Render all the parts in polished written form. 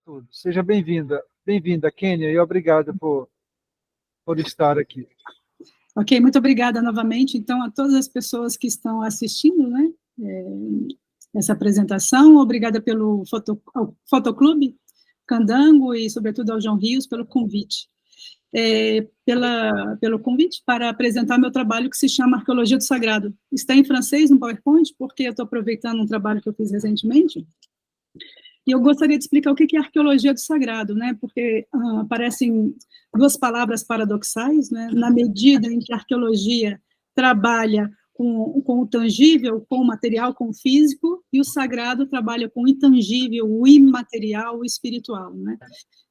Tudo. Seja bem-vinda, Kênia, e obrigado por estar aqui. Ok, muito obrigada novamente, então, a todas as pessoas que estão assistindo, né, essa apresentação. Obrigada pelo Fotoclube Candango e, sobretudo, ao João Rios pelo convite. Pelo convite para apresentar meu trabalho que se chama Arqueologia do Sagrado. Está em francês no PowerPoint, porque eu estou aproveitando um trabalho que eu fiz recentemente, e eu gostaria de explicar o que é arqueologia do sagrado, né, porque aparecem duas palavras paradoxais, né, na medida em que a arqueologia trabalha com o tangível, com o material, com o físico, e o sagrado trabalha com o intangível, o imaterial, o espiritual, né.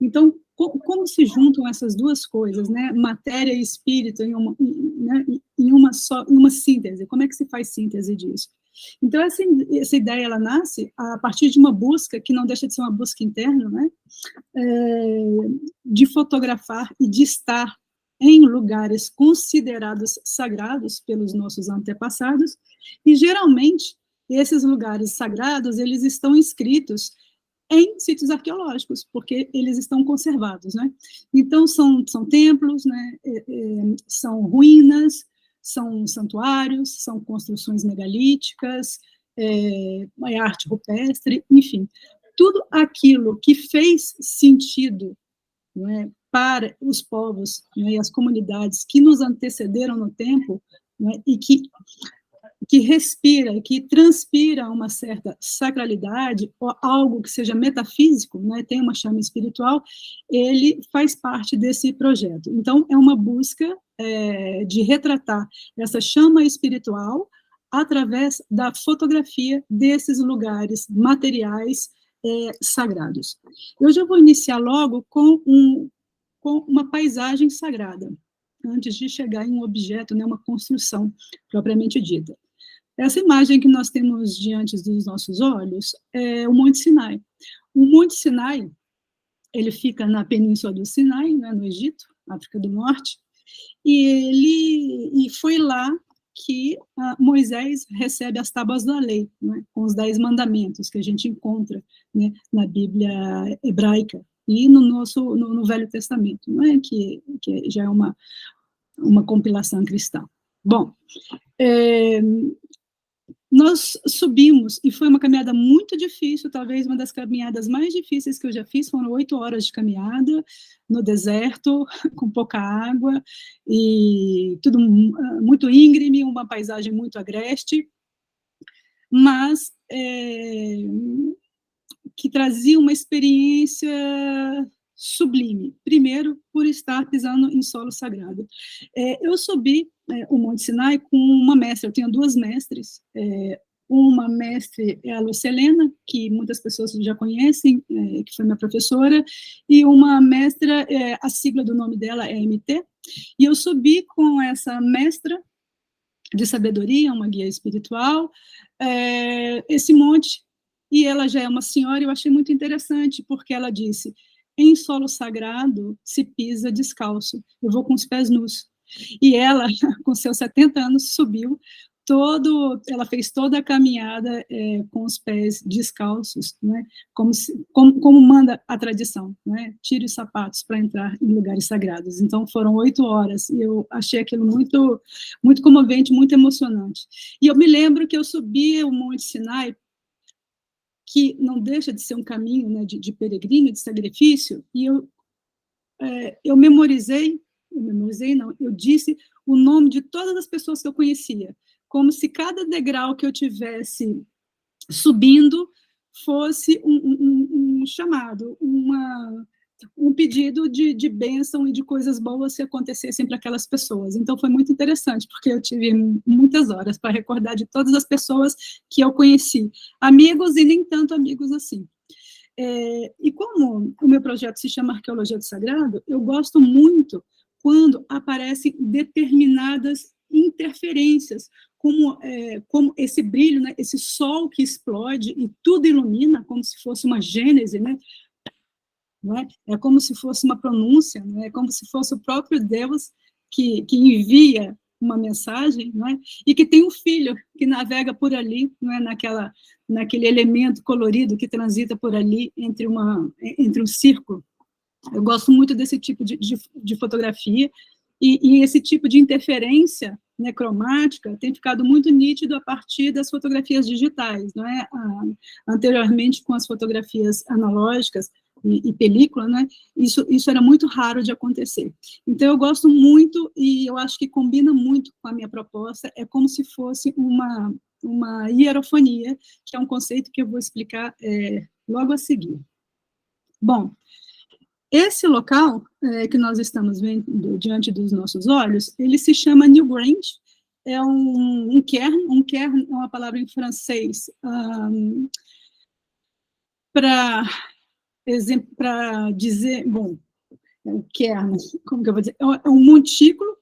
Então, como se juntam essas duas coisas, né, matéria e espírito em uma síntese? Como é que se faz síntese disso? Então, essa ideia, ela nasce a partir de uma busca, que não deixa de ser uma busca interna, né, de fotografar e de estar em lugares considerados sagrados pelos nossos antepassados, e, geralmente, esses lugares sagrados, eles estão inscritos em sítios arqueológicos, porque eles estão conservados, né? Então, são templos, né, são ruínas, são santuários, são construções megalíticas, é arte rupestre, enfim, tudo aquilo que fez sentido, não é, para os povos, né, e as comunidades que nos antecederam no tempo, né, e que respira, que transpira uma certa sacralidade, ou algo que seja metafísico, né, tem uma chama espiritual, ele faz parte desse projeto. Então, é uma busca de retratar essa chama espiritual através da fotografia desses lugares materiais sagrados. Eu já vou iniciar logo com uma paisagem sagrada, antes de chegar em um objeto, né, uma construção propriamente dita. Essa imagem que nós temos diante dos nossos olhos é o Monte Sinai. O Monte Sinai, ele fica na Península do Sinai, né, no Egito, África do Norte, e foi lá que Moisés recebe as tábuas da lei, né, com os 10 mandamentos que a gente encontra, né, na Bíblia hebraica e no Velho Testamento, né, que já é uma compilação cristã. Bom, nós subimos, e foi uma caminhada muito difícil, talvez uma das caminhadas mais difíceis que eu já fiz, foram 8 horas de caminhada no deserto, com pouca água, e tudo muito íngreme, uma paisagem muito agreste, mas que trazia uma experiência sublime, primeiro, por estar pisando em solo sagrado. Eu subi o Monte Sinai com uma mestra, eu tenho 2 mestres, uma mestre é a Lucelena, que muitas pessoas já conhecem, que foi minha professora, e uma mestra, a sigla do nome dela é MT, e eu subi com essa mestra de sabedoria, uma guia espiritual, esse monte, e ela já é uma senhora, e eu achei muito interessante, porque ela disse: em solo sagrado se pisa descalço, eu vou com os pés nus. E ela, com seus 70 anos, subiu ela fez toda a caminhada com os pés descalços, né, como manda a tradição, né, tire os sapatos para entrar em lugares sagrados. Então, foram 8 horas, e eu achei aquilo muito, muito comovente, muito emocionante. E eu me lembro que eu subi o Monte Sinai, que não deixa de ser um caminho, né, de peregrino, de sacrifício, e eu eu disse o nome de todas as pessoas que eu conhecia, como se cada degrau que eu tivesse subindo fosse um chamado, um pedido de bênção e de coisas boas que acontecessem para aquelas pessoas. Então, foi muito interessante, porque eu tive muitas horas para recordar de todas as pessoas que eu conheci, amigos e nem tanto amigos assim. E como o meu projeto se chama Arqueologia do Sagrado, eu gosto muito quando aparecem determinadas interferências, como esse brilho, né, esse sol que explode e tudo ilumina, como se fosse uma gênese, né? É como se fosse uma pronúncia, né? É como se fosse o próprio Deus que envia uma mensagem, não é? E que tem um filho que navega por ali, não é? Naquele elemento colorido que transita por ali entre um círculo. Eu gosto muito desse tipo de fotografia, e esse tipo de interferência, né, cromática tem ficado muito nítido a partir das fotografias digitais, não é? Anteriormente, com as fotografias analógicas e película, né, isso era muito raro de acontecer. Então, eu gosto muito, e eu acho que combina muito com a minha proposta, é como se fosse uma hierofonia, que é um conceito que eu vou explicar logo a seguir. Bom, esse local que nós estamos vendo diante dos nossos olhos, ele se chama Newgrange, é um cairn é uma palavra em francês para dizer, bom, o cairn, como que eu vou dizer? É um montículo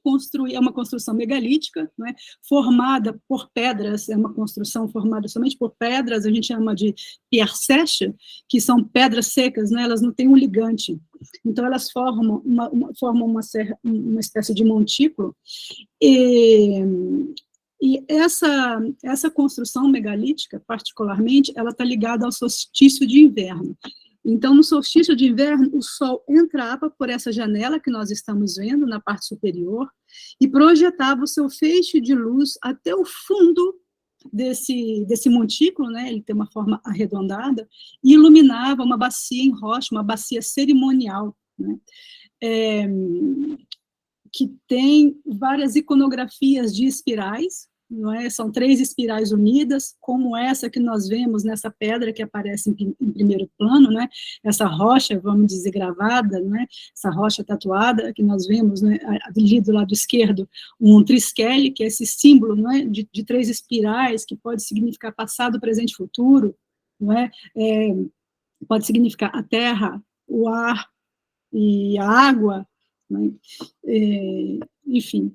é uma construção megalítica, né, formada por pedras, é uma construção formada somente por pedras, a gente chama de pierre sèche, que são pedras secas, né, elas não têm um ligante, então elas formam uma espécie de montículo, e essa construção megalítica, particularmente, ela está ligada ao solstício de inverno. Então, no solstício de inverno, o Sol entrava por essa janela que nós estamos vendo na parte superior e projetava o seu feixe de luz até o fundo desse montículo, né? Ele tem uma forma arredondada, e iluminava uma bacia em rocha, uma bacia cerimonial, né? Que tem várias iconografias de espirais, não é? São 3 espirais unidas, como essa que nós vemos nessa pedra que aparece em primeiro plano, né? Essa rocha, vamos dizer, gravada, né? Essa rocha tatuada que nós vemos, né? Ali do lado esquerdo, um triskele, que é esse símbolo, não é? de 3 espirais, que pode significar passado, presente e futuro, não é? Pode significar a terra, o ar e a água, né? Enfim,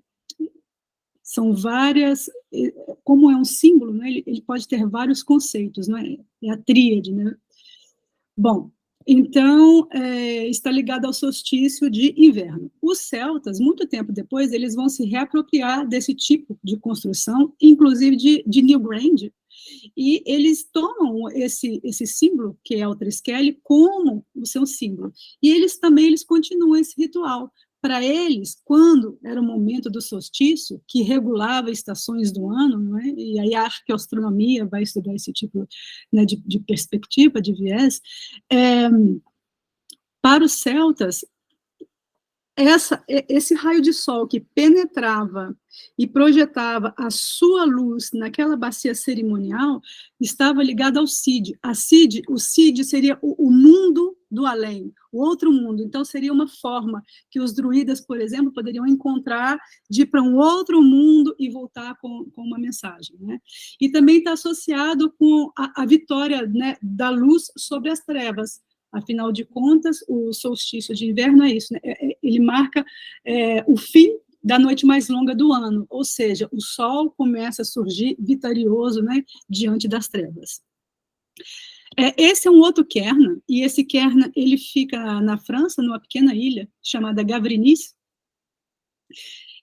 são várias, como é um símbolo, né, ele pode ter vários conceitos, né, é a tríade, né. Bom, então, está ligado ao solstício de inverno. Os celtas, muito tempo depois, eles vão se reapropriar desse tipo de construção, inclusive de Newgrange, e eles tomam esse símbolo, que é o triskele, como o seu símbolo. E eles continuam esse ritual. Para eles, quando era o momento do solstício, que regulava estações do ano, não é? E aí a arqueoastronomia vai estudar esse tipo, né, de perspectiva, de viés, para os celtas, esse raio de sol que penetrava e projetava a sua luz naquela bacia cerimonial estava ligado ao Cid. O Cid seria o mundo do além, o outro mundo. Então, seria uma forma que os druidas, por exemplo, poderiam encontrar de ir para um outro mundo e voltar com uma mensagem, né? E também está associado com a vitória, né, da luz sobre as trevas. Afinal de contas, o solstício de inverno é isso, né? Ele marca o fim da noite mais longa do ano, ou seja, o sol começa a surgir vitorioso, né, diante das trevas. Esse é um outro cairn, e esse cairn ele fica na França, numa pequena ilha chamada Gavrinis.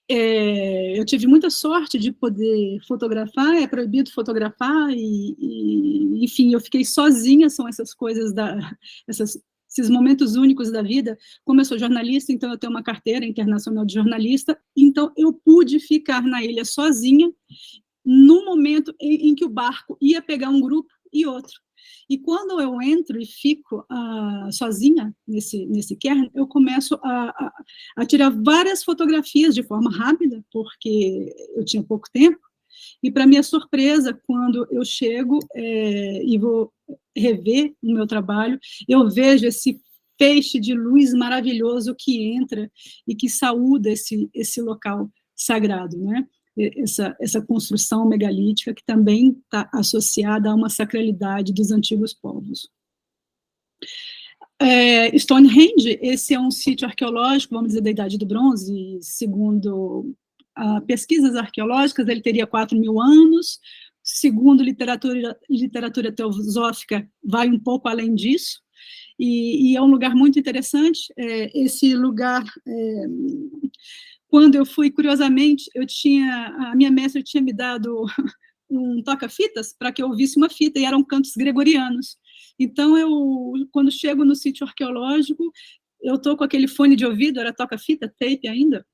Eu tive muita sorte de poder fotografar, é proibido fotografar, enfim, eu fiquei sozinha, são essas coisas, esses momentos únicos da vida. Como eu sou jornalista, então eu tenho uma carteira internacional de jornalista, então eu pude ficar na ilha sozinha, no momento em que o barco ia pegar um grupo e outro. E quando eu entro e fico sozinha nesse cairn, eu começo a tirar várias fotografias de forma rápida, porque eu tinha pouco tempo, e para minha surpresa, quando eu chego e vou rever o meu trabalho, eu vejo esse feixe de luz maravilhoso que entra e que saúda esse local sagrado, né? Essa construção megalítica que também está associada a uma sacralidade dos antigos povos. Stonehenge, esse é um sítio arqueológico, vamos dizer, da Idade do Bronze, segundo pesquisas arqueológicas, ele teria 4.000 anos, segundo literatura teosófica, vai um pouco além disso, e é um lugar muito interessante. Esse lugar quando eu fui, curiosamente, a minha mestra tinha me dado um toca-fitas para que eu ouvisse uma fita, e eram cantos gregorianos. Então, quando chego no sítio arqueológico, eu estou com aquele fone de ouvido, era toca-fita, tape ainda,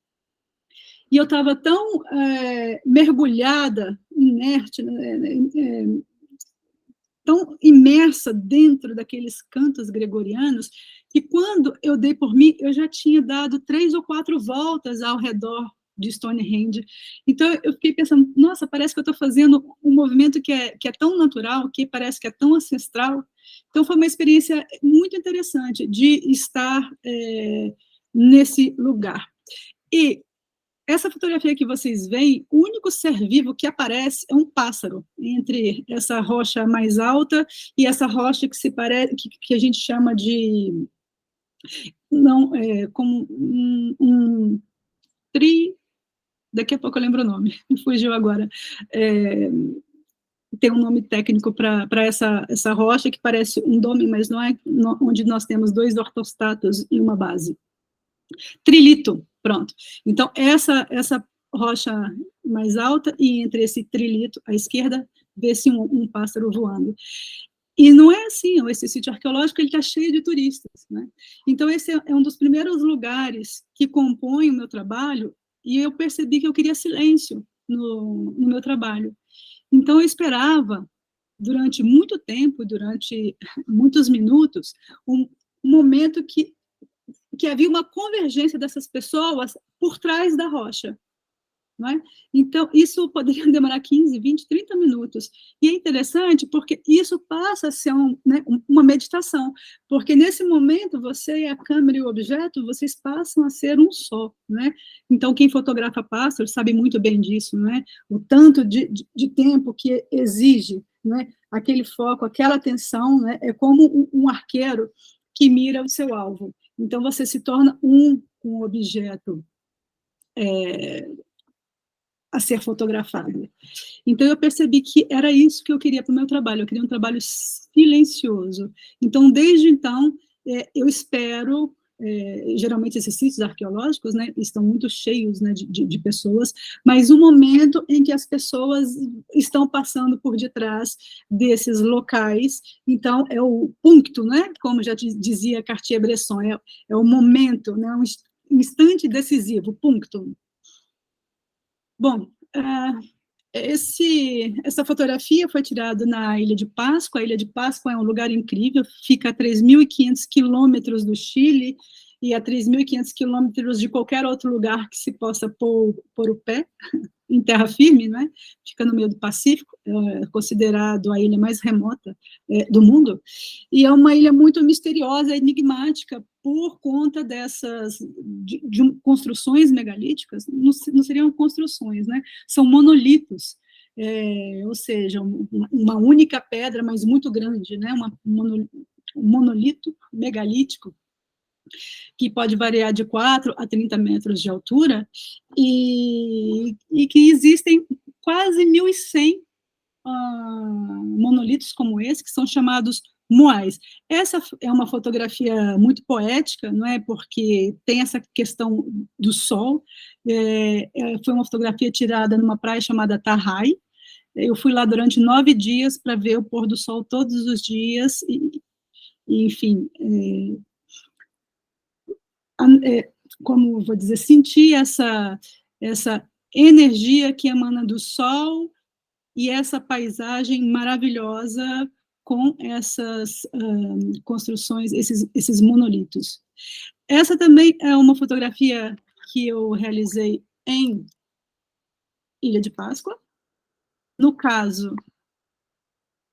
e eu estava tão mergulhada, inerte, tão imersa dentro daqueles cantos gregorianos, que quando eu dei por mim, eu já tinha dado 3 ou 4 voltas ao redor de Stonehenge. Então, eu fiquei pensando, nossa, parece que eu estou fazendo um movimento que é tão natural, que parece que é tão ancestral. Então, foi uma experiência muito interessante de estar nesse lugar. E essa fotografia que vocês veem, o único ser vivo que aparece é um pássaro, entre essa rocha mais alta e essa rocha que se parece, que a gente chama de, não, como daqui a pouco eu lembro o nome, me fugiu agora, tem um nome técnico para essa rocha que parece um dome, mas não é, onde nós temos 2 ortostatos e uma base. Trilito, pronto. Então, essa rocha mais alta, e entre esse trilito, à esquerda, vê-se um pássaro voando. E não é assim, esse sítio arqueológico ele está cheio de turistas, né? Então, esse é um dos primeiros lugares que compõem o meu trabalho, e eu percebi que eu queria silêncio no meu trabalho. Então, eu esperava, durante muito tempo, durante muitos minutos, um momento que havia uma convergência dessas pessoas por trás da rocha, não é? Então, isso poderia demorar 15, 20, 30 minutos. E é interessante porque isso passa a ser uma meditação, porque nesse momento, você e a câmera e o objeto, vocês passam a ser um só, né? Então, quem fotografa pássaros sabe muito bem disso, né? O tanto de tempo que exige, né? Aquele foco, aquela atenção, né? É como um arqueiro que mira o seu alvo. Então, você se torna um com o objeto a ser fotografado. Então, eu percebi que era isso que eu queria para o meu trabalho, eu queria um trabalho silencioso. Então, desde então, eu espero, geralmente esses sítios arqueológicos, né, estão muito cheios, né, de pessoas, mas o momento em que as pessoas estão passando por detrás desses locais, então é o puncto, né, como já dizia Cartier-Bresson, é o momento, né, um instante decisivo, punctum. Bom, essa fotografia foi tirada na Ilha de Páscoa. A Ilha de Páscoa é um lugar incrível, fica a 3.500 quilômetros do Chile e a 3.500 quilômetros de qualquer outro lugar que se possa pôr o pé em terra firme, né? Fica no meio do Pacífico, é considerado a ilha mais remota do mundo, e é uma ilha muito misteriosa, enigmática, por conta dessas de construções megalíticas. Não seriam construções, né? São monolitos, ou seja, uma única pedra, mas muito grande, né? Um monolito megalítico, que pode variar de 4 a 30 metros de altura, e que existem quase 1.100 monolitos como esse, que são chamados moais. Essa é uma fotografia muito poética, não é? Porque tem essa questão do sol. Foi uma fotografia tirada numa praia chamada Tarrai. Eu fui lá durante 9 dias para ver o pôr do sol todos os dias, e enfim, como vou dizer, sentir essa energia que emana do sol e essa paisagem maravilhosa com essas construções, esses monolitos. Essa também é uma fotografia que eu realizei em Ilha de Páscoa. No caso,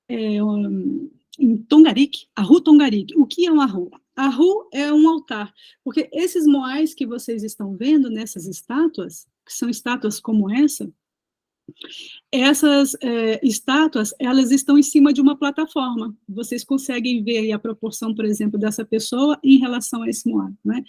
em Tongarique, Arru Tongarique. O que é um arru? Arru é um altar, porque esses moais que vocês estão vendo nessas estátuas, que são estátuas como essas estátuas, elas estão em cima de uma plataforma. Vocês conseguem ver aí a proporção, por exemplo, dessa pessoa em relação a esse moai, né?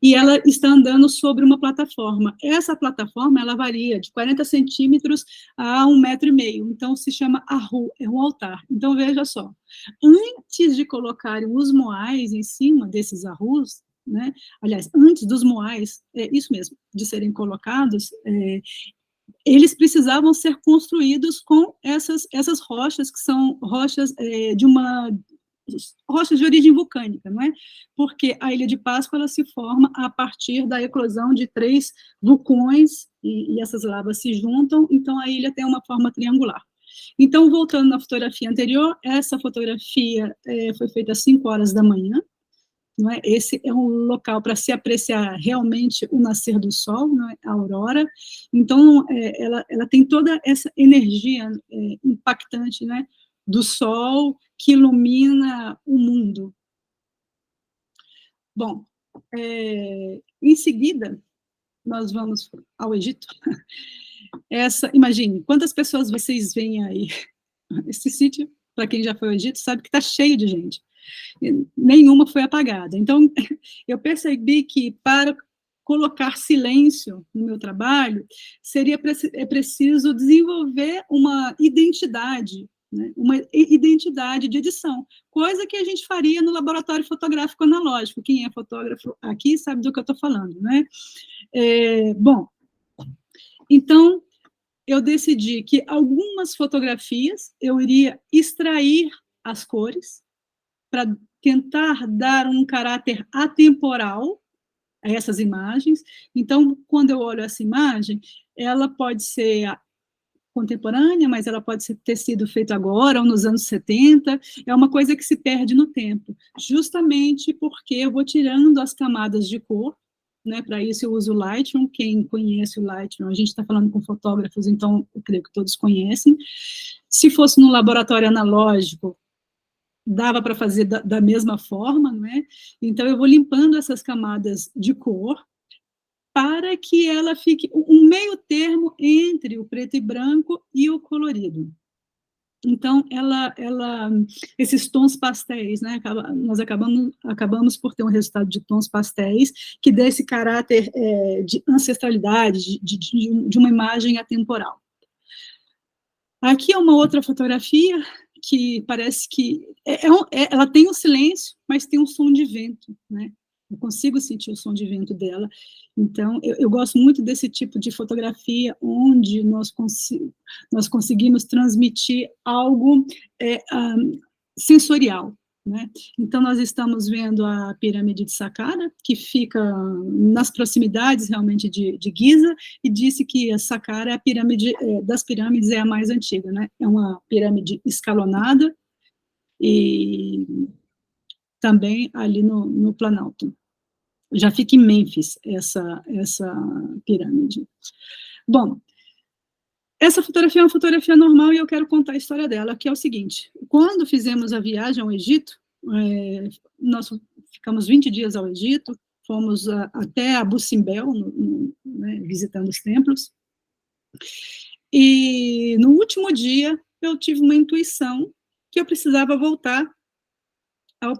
E ela está andando sobre uma plataforma. Essa plataforma, ela varia de 40 centímetros a 1,5 metro. Então, se chama arru, é um altar. Então, veja só, antes de colocarem os moais em cima desses arrus, né? Aliás, antes dos moais, isso mesmo, de serem colocados, eles precisavam ser construídos com essas rochas, que são rochas rochas de origem vulcânica, não é? Porque a Ilha de Páscoa ela se forma a partir da eclosão de 3 vulcões, e essas lavas se juntam, então a ilha tem uma forma triangular. Então, voltando na fotografia anterior, essa fotografia foi feita às 5 horas da manhã, não é? Esse é um local para se apreciar realmente o nascer do sol, não é? A aurora. Então, ela tem toda essa energia impactante, né, do sol que ilumina o mundo. Bom, em seguida, nós vamos ao Egito. Imagine, quantas pessoas vocês veem aí? Esse sítio, para quem já foi ao Egito, sabe que está cheio de gente. Nenhuma foi apagada. Então, eu percebi que para colocar silêncio no meu trabalho, é preciso desenvolver uma identidade, né? Uma identidade de edição, coisa que a gente faria no laboratório fotográfico analógico. Quem é fotógrafo aqui sabe do que eu estou falando, né? Bom, então, eu decidi que algumas fotografias eu iria extrair as cores, para tentar dar um caráter atemporal a essas imagens. Então, quando eu olho essa imagem, ela pode ser contemporânea, mas ela pode ter sido feita agora, ou nos anos 70, é uma coisa que se perde no tempo, justamente porque eu vou tirando as camadas de cor, né, para isso eu uso o Lightroom. Quem conhece o Lightroom, a gente está falando com fotógrafos, então eu creio que todos conhecem. Se fosse no laboratório analógico, dava para fazer da mesma forma, não é? Então, eu vou limpando essas camadas de cor para que ela fique um meio termo entre o preto e branco e o colorido. Então, esses tons pastéis, né? Nós acabamos por ter um resultado de tons pastéis que dá esse caráter de ancestralidade, de uma imagem atemporal. Aqui é uma outra fotografia que parece que ela tem um silêncio, mas tem um som de vento, né? Eu consigo sentir o som de vento dela. Então, eu gosto muito desse tipo de fotografia, onde nós conseguimos transmitir algo sensorial, né? Então, nós estamos vendo a pirâmide de Saqqara, que fica nas proximidades, realmente, de Giza, e disse que a Saqqara, das pirâmides, é a mais antiga, né? É uma pirâmide escalonada, e também ali no Planalto. Já fica em Mênfis, essa pirâmide. Bom, essa fotografia é uma fotografia normal e eu quero contar a história dela, que é o seguinte: quando fizemos a viagem ao Egito, nós ficamos 20 dias ao Egito, fomos até Abu Simbel, né, visitando os templos, e no último dia eu tive uma intuição que eu precisava voltar ao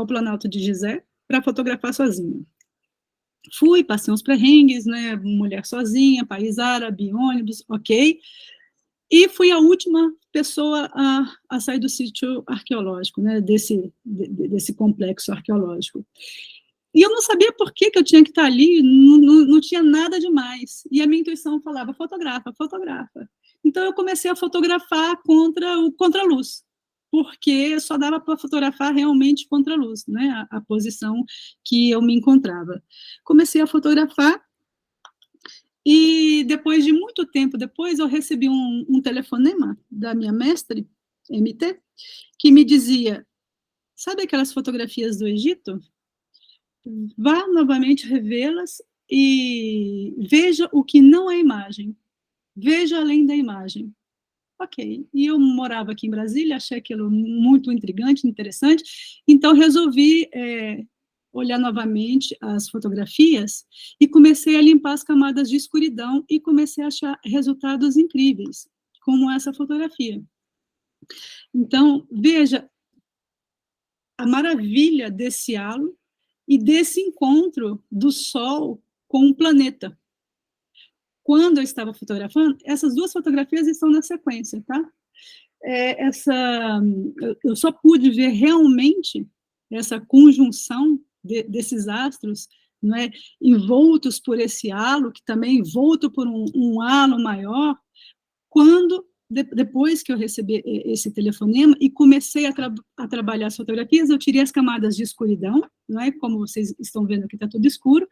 Planalto de Gizé para fotografar sozinha. Fui, passei uns perrengues, né, mulher sozinha, país árabe, ônibus, ok, e fui a última pessoa a sair do sítio arqueológico, né, desse complexo arqueológico. E eu não sabia por que eu tinha que estar ali, não tinha nada demais, e a minha intuição falava, fotografa, fotografa. Então eu comecei a fotografar contra a luz, porque só dava para fotografar realmente contra a luz, né, a posição que eu me encontrava. Comecei a fotografar, e depois de muito tempo depois, eu recebi um telefonema da minha mestre, MT, que me dizia, sabe aquelas fotografias do Egito? Vá novamente revê-las e veja o que não é imagem, veja além da imagem. Ok, e eu morava aqui em Brasília, achei aquilo muito intrigante, interessante, então resolvi olhar novamente as fotografias e comecei a limpar as camadas de escuridão e comecei a achar resultados incríveis, como essa fotografia. Então, veja a maravilha desse halo e desse encontro do Sol com o planeta. Quando eu estava fotografando, essas duas fotografias estão na sequência, tá? Eu só pude ver realmente essa conjunção desses astros, não é, envoltos por esse halo, que também envolto por um halo maior, quando, depois que eu recebi esse telefonema e comecei a trabalhar as fotografias, eu tirei as camadas de escuridão, não é, como vocês estão vendo aqui, está tudo escuro,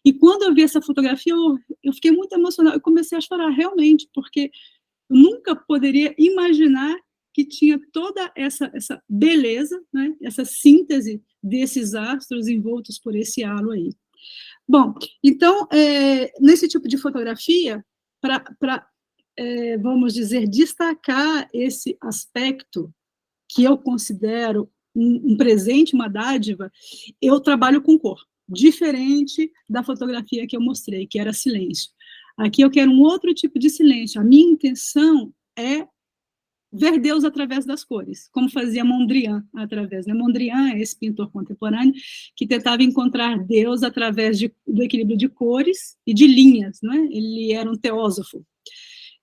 e quando eu vi essa fotografia, eu fiquei muito emocionada, eu comecei a chorar realmente, porque eu nunca poderia imaginar que tinha toda essa beleza, né, essa síntese desses astros envoltos por esse halo aí. Bom, então, nesse tipo de fotografia, para, vamos dizer, destacar esse aspecto que eu considero um presente, uma dádiva, eu trabalho com cor, diferente da fotografia que eu mostrei, que era silêncio. Aqui eu quero um outro tipo de silêncio. A minha intenção é ver Deus através das cores, como fazia Mondrian através, né? Mondrian é esse pintor contemporâneo que tentava encontrar Deus através do equilíbrio de cores e de linhas, né? Ele era um teósofo.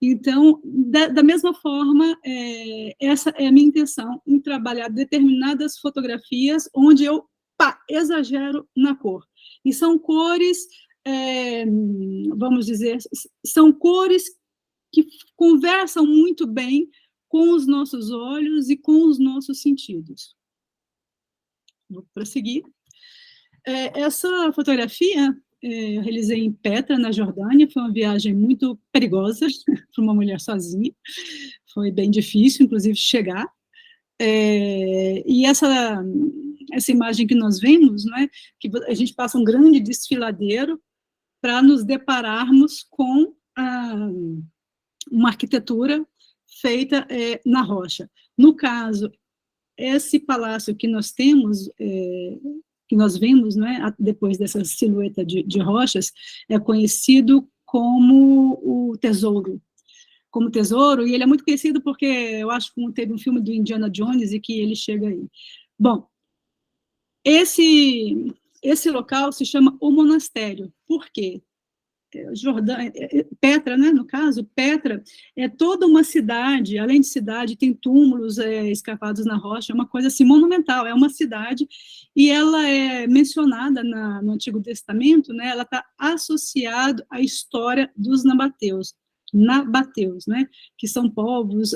Então, da mesma forma, essa é a minha intenção, em trabalhar determinadas fotografias onde eu exagero na cor. E são cores, vamos dizer, são cores que conversam muito bem com os nossos olhos e com os nossos sentidos. Vou prosseguir. Essa fotografia eu realizei em Petra, na Jordânia, foi uma viagem muito perigosa para uma mulher sozinha, foi bem difícil, inclusive, chegar. E essa imagem que nós vemos, não é, que a gente passa um grande desfiladeiro para nos depararmos com uma arquitetura feita na rocha. No caso, esse palácio que nós temos, que nós vemos, né, depois dessa silhueta de rochas, é conhecido como o Tesouro. Como Tesouro, e ele é muito conhecido porque eu acho que teve um filme do Indiana Jones e que ele chega aí. Bom, esse local se chama O Monastério. Por quê? Petra, né, no caso, Petra é toda uma cidade, além de cidade, tem túmulos escavados na rocha, é uma coisa assim monumental, é uma cidade, e ela é mencionada no Antigo Testamento, né, ela está associada à história dos nabateus, né, que são povos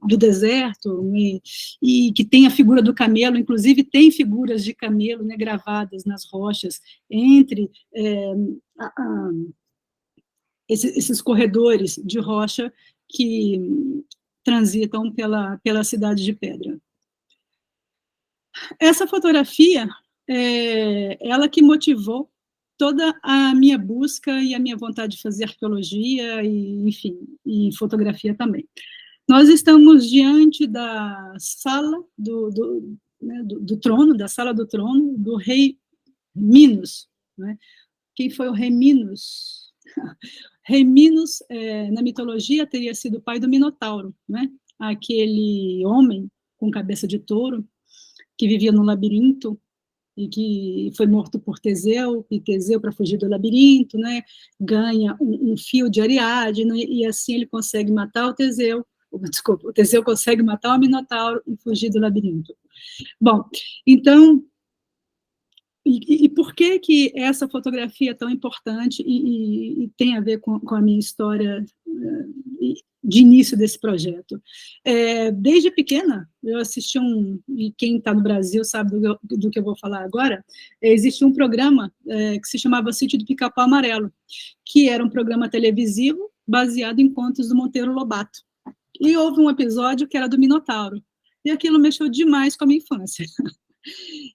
do deserto, e que tem a figura do camelo, inclusive tem figuras de camelo, né, gravadas nas rochas, entre esses corredores de rocha que transitam pela cidade de Pedra. Essa fotografia, ela que motivou toda a minha busca e a minha vontade de fazer arqueologia, e, enfim, e fotografia também. Nós estamos diante da sala do trono, da sala do trono, do rei Minos, né? Quem foi o rei Minos? Rei Minos, na mitologia, teria sido o pai do Minotauro, né? Aquele homem com cabeça de touro, que vivia no labirinto, e que foi morto por Teseu, e Teseu, para fugir do labirinto, né, ganha um fio de Ariadne, e assim ele consegue matar o Teseu, desculpa, o Teseu consegue matar o Minotauro e fugir do labirinto. Bom, então, e por que essa fotografia é tão importante e tem a ver com a minha história de início desse projeto? Desde pequena, eu assisti e quem está no Brasil sabe do que eu vou falar agora, existia um programa que se chamava Sítio do Pica-Pau Amarelo, que era um programa televisivo baseado em contos do Monteiro Lobato. E houve um episódio que era do Minotauro, e aquilo mexeu demais com a minha infância.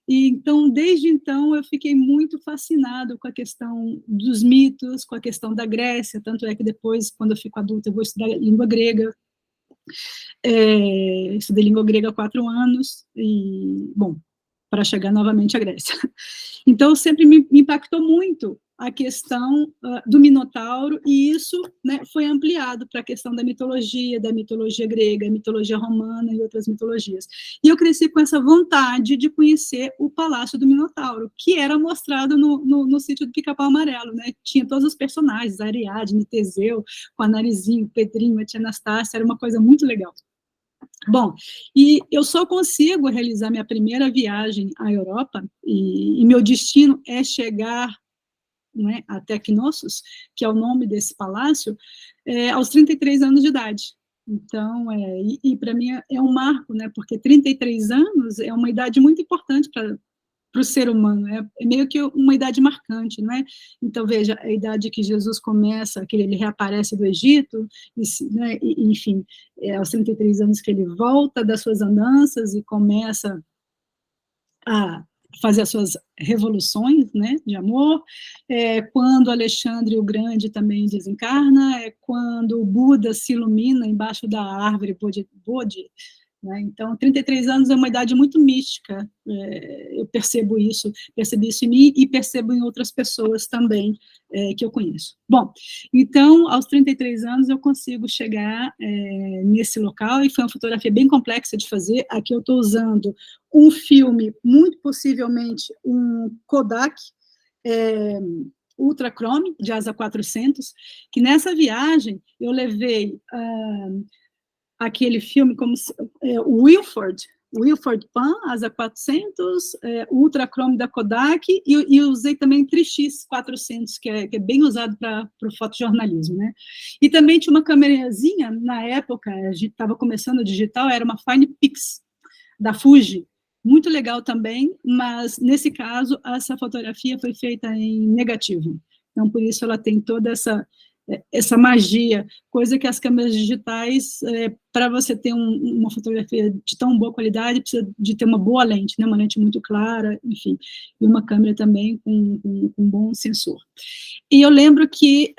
E então, desde então, eu fiquei muito fascinado com a questão dos mitos, com a questão da Grécia, tanto é que depois, quando eu fico adulta, eu vou estudar língua grega. Estudei língua grega há 4 anos, e, bom, para chegar novamente à Grécia. Então, sempre me impactou muito a questão do Minotauro, e isso, né, foi ampliado para a questão da mitologia grega, mitologia romana e outras mitologias. E eu cresci com essa vontade de conhecer o Palácio do Minotauro, que era mostrado no Sítio do Pica-Pau Amarelo, né? Tinha todos os personagens, Ariadne, Teseu, com a Narizinho, Pedrinho, a tia Anastácia, era uma coisa muito legal. Bom, e eu só consigo realizar minha primeira viagem à Europa, e meu destino é chegar, né, até Knossos, que é o nome desse palácio, aos 33 anos de idade. Então, para mim é um marco, né, porque 33 anos é uma idade muito importante para o ser humano, é meio que uma idade marcante, não é? Então, veja, a idade que Jesus começa, que ele reaparece do Egito, né, enfim, aos 33 anos que ele volta das suas andanças e começa a fazer as suas revoluções, né, de amor, quando Alexandre o Grande também desencarna, quando o Buda se ilumina embaixo da árvore Bodhi, né? Então, 33 anos é uma idade muito mística, eu percebi isso em mim e percebo em outras pessoas também que eu conheço. Bom, então, aos 33 anos eu consigo chegar nesse local, e foi uma fotografia bem complexa de fazer. Aqui eu estou usando um filme, muito possivelmente um Kodak, Ultra Chrome, de asa 400, que nessa viagem eu levei aquele filme como o Wilford Pan, asa 400, Ultra Chrome da Kodak, e usei também Tri-X 400, que é bem usado para o fotojornalismo, né? E também tinha uma câmerazinha, na época, a gente estava começando o digital, era uma Finepix, da Fuji, muito legal também, mas, nesse caso, essa fotografia foi feita em negativo. Então, por isso, ela tem toda essa magia, coisa que as câmeras digitais, para você ter uma fotografia de tão boa qualidade, precisa de ter uma boa lente, né, uma lente muito clara, enfim, e uma câmera também com um bom sensor. E eu lembro que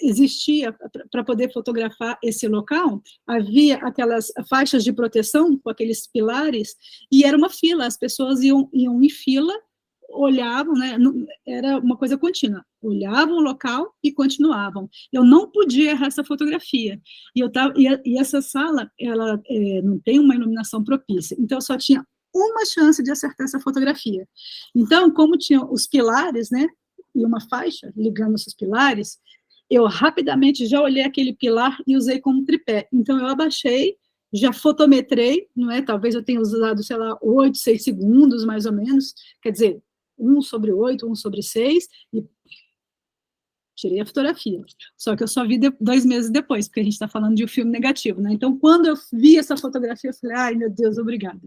existia, para poder fotografar esse local, havia aquelas faixas de proteção, com aqueles pilares, e era uma fila, as pessoas iam em fila, olhavam, né, era uma coisa contínua, olhavam o local e continuavam. Eu não podia errar essa fotografia, e essa sala, ela não tem uma iluminação propícia, então eu só tinha uma chance de acertar essa fotografia. Então, como tinha os pilares, né, e uma faixa ligando esses pilares, eu rapidamente já olhei aquele pilar e usei como tripé. Então, eu abaixei, já fotometrei, não é? Talvez eu tenha usado, sei lá, 8, 6 segundos, mais ou menos. Quer dizer, 1/8, 1/6, e tirei a fotografia. Só que eu só vi 2 meses depois, porque a gente está falando de um filme negativo, né? Então, quando eu vi essa fotografia, eu falei, ai, meu Deus, obrigada.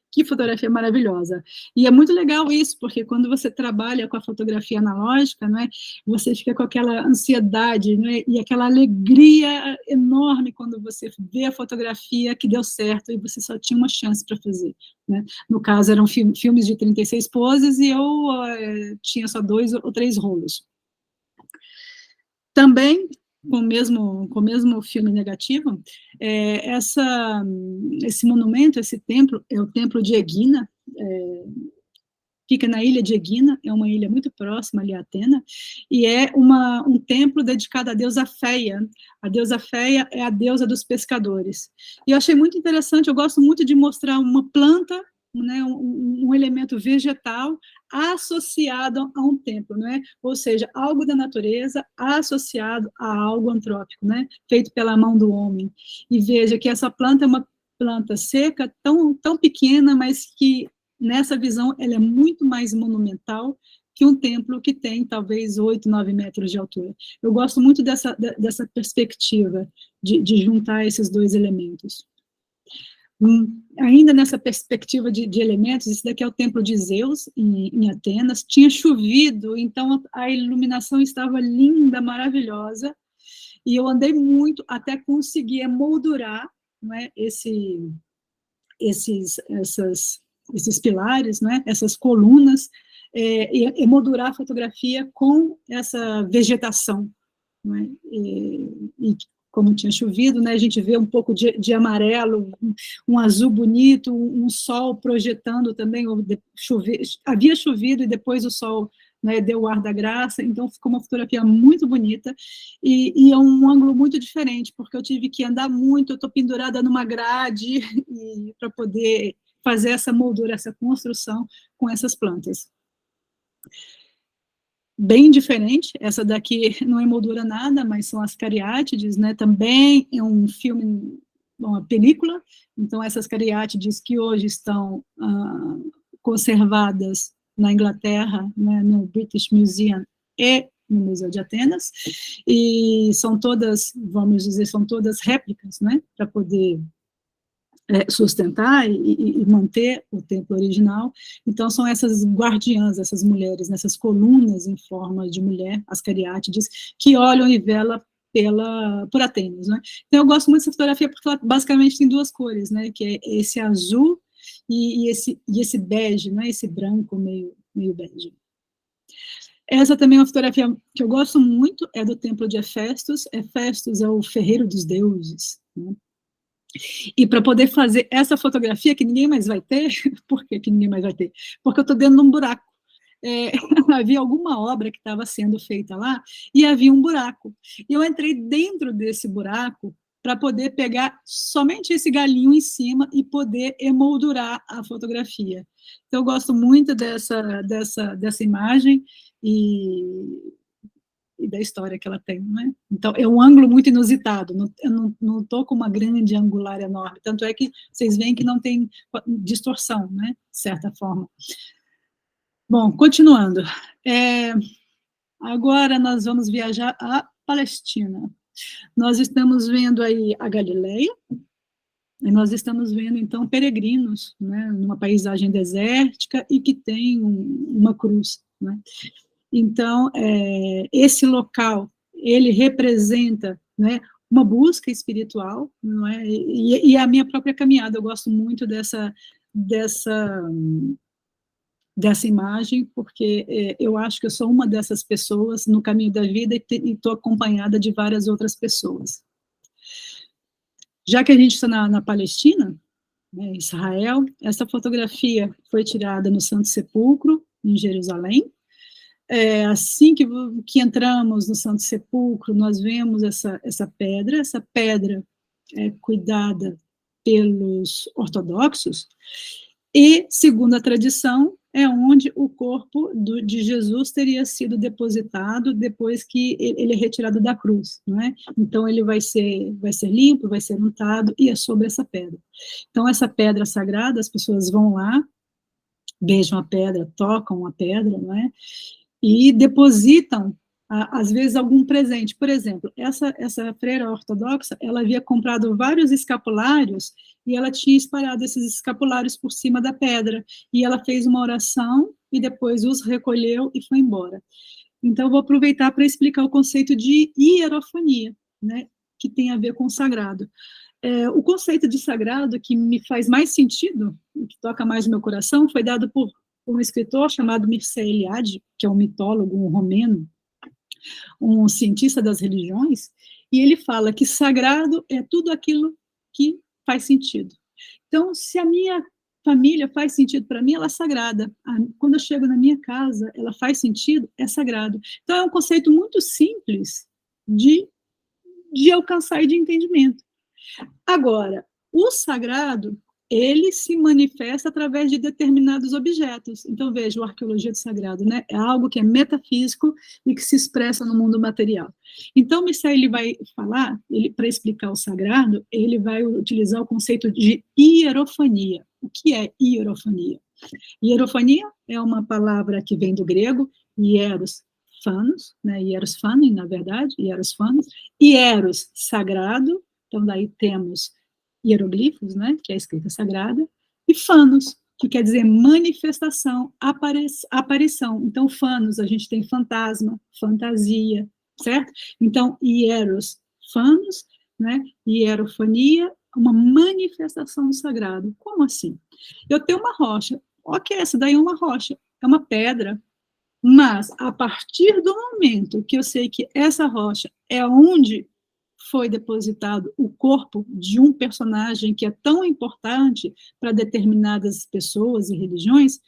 Que fotografia maravilhosa. E é muito legal isso, porque quando você trabalha com a fotografia analógica, não é? Você fica com aquela ansiedade, não é? E aquela alegria enorme quando você vê a fotografia que deu certo e você só tinha uma chance para fazer, né? No caso, eram filmes de 36 poses e eu tinha só 2 ou 3 rolos. Também, com o mesmo filme negativo, esse monumento, esse templo, é o Templo de Egina, fica na ilha de Egina, é uma ilha muito próxima ali a Atena, e é um templo dedicado à deusa Féia. A deusa Féia é a deusa dos pescadores. E eu achei muito interessante, eu gosto muito de mostrar uma planta, né, um elemento vegetal associado a um templo, né? Ou seja, algo da natureza associado a algo antrópico, né? Feito pela mão do homem. E veja que essa planta é uma planta seca, tão pequena, mas que nessa visão ela é muito mais monumental que um templo que tem talvez 8, 9 metros de altura. Eu gosto muito dessa perspectiva de juntar esses dois elementos. Ainda nessa perspectiva de elementos, esse daqui é o templo de Zeus, em Atenas, tinha chovido, então a iluminação estava linda, maravilhosa, e eu andei muito até conseguir emoldurar, não é, esses pilares, não é, essas colunas, emoldurar a fotografia com essa vegetação, não é, e como tinha chovido, né, a gente vê um pouco de amarelo, um azul bonito, um sol projetando também, havia chovido e depois o sol, né, deu o ar da graça, então ficou uma fotografia muito bonita, e é um ângulo muito diferente, porque eu tive que andar muito, eu estou pendurada numa grade para poder fazer essa moldura, essa construção com essas plantas. Bem diferente, essa daqui não emoldura nada, mas são as cariátides, né, também é um filme uma película. Então, essas cariátides que hoje estão conservadas na Inglaterra, né, no British Museum e no Museu de Atenas, e são todas, vamos dizer, são todas réplicas, né, para poder sustentar e manter o templo original. Então, são essas guardiãs, essas mulheres, nessas colunas em forma de mulher, as cariátides, que olham e velam por Atenas, né? Então, eu gosto muito dessa fotografia porque ela basicamente tem duas cores, né? Que é esse azul e esse bege, né? Esse branco meio bege. Essa também é uma fotografia que eu gosto muito, é do templo de Hefestos. Hefestos é o ferreiro dos deuses, né? E para poder fazer essa fotografia, que ninguém mais vai ter, por que ninguém mais vai ter? Porque eu estou dentro de um buraco. Havia alguma obra que estava sendo feita lá, e havia um buraco. E eu entrei dentro desse buraco para poder pegar somente esse galinho em cima e poder emoldurar a fotografia. Então, eu gosto muito dessa imagem, e da história que ela tem, né? Então, é um ângulo muito inusitado, eu não estou com uma grande angular enorme, tanto é que vocês veem que não tem distorção, né? De certa forma. Bom, continuando. Agora nós vamos viajar à Palestina. Nós estamos vendo aí a Galileia, e nós estamos vendo, então, peregrinos, né? Numa paisagem desértica e que tem uma cruz, né? Então, esse local, ele representa, né, uma busca espiritual, não é? E a minha própria caminhada, eu gosto muito dessa imagem, porque eu acho que eu sou uma dessas pessoas no caminho da vida e estou acompanhada de várias outras pessoas. Já que a gente está na Palestina, né, Israel, essa fotografia foi tirada no Santo Sepulcro, em Jerusalém. Assim que entramos no Santo Sepulcro, nós vemos essa pedra é cuidada pelos ortodoxos, e, segundo a tradição, é onde o corpo de Jesus teria sido depositado depois que ele é retirado da cruz, não é? Então, ele vai ser limpo, vai ser untado, e é sobre essa pedra. Então, essa pedra sagrada, as pessoas vão lá, beijam a pedra, tocam a pedra, não é? E depositam, às vezes, algum presente. Por exemplo, essa freira ortodoxa, ela havia comprado vários escapulários e ela tinha espalhado esses escapulários por cima da pedra, e ela fez uma oração e depois os recolheu e foi embora. Então, eu vou aproveitar para explicar o conceito de hierofonia, né, que tem a ver com o sagrado. O conceito de sagrado que me faz mais sentido, que toca mais no meu coração, foi dado por um escritor chamado Mircea Eliade, que é um mitólogo, um romeno, um cientista das religiões, e ele fala que sagrado é tudo aquilo que faz sentido. Então, se a minha família faz sentido para mim, ela é sagrada. Quando eu chego na minha casa, ela faz sentido, é sagrado. Então, é um conceito muito simples de alcançar e de entendimento. Agora, o sagrado, ele se manifesta através de determinados objetos. Então, veja, a arqueologia do sagrado, né? É algo que é metafísico e que se expressa no mundo material. Então, Mircea, ele vai falar, para explicar o sagrado, ele vai utilizar o conceito de hierofania. O que é hierofania? Hierofania é uma palavra que vem do grego, hieros, fanos, né? Hieros fanin, na verdade, hieros fanos, hieros, sagrado. Então, daí temos hieroglifos, né, que é a escrita sagrada, e fanos, que quer dizer manifestação, aparição. Então, fanos, a gente tem fantasma, fantasia, certo? Então, hieros, fanos, né, hierofania, uma manifestação do sagrado. Como assim? Eu tenho uma rocha, ok, essa daí é uma rocha, é uma pedra, mas, a partir do momento que eu sei que essa rocha é onde foi depositado o corpo de um personagem que é tão importante para determinadas pessoas e religiões,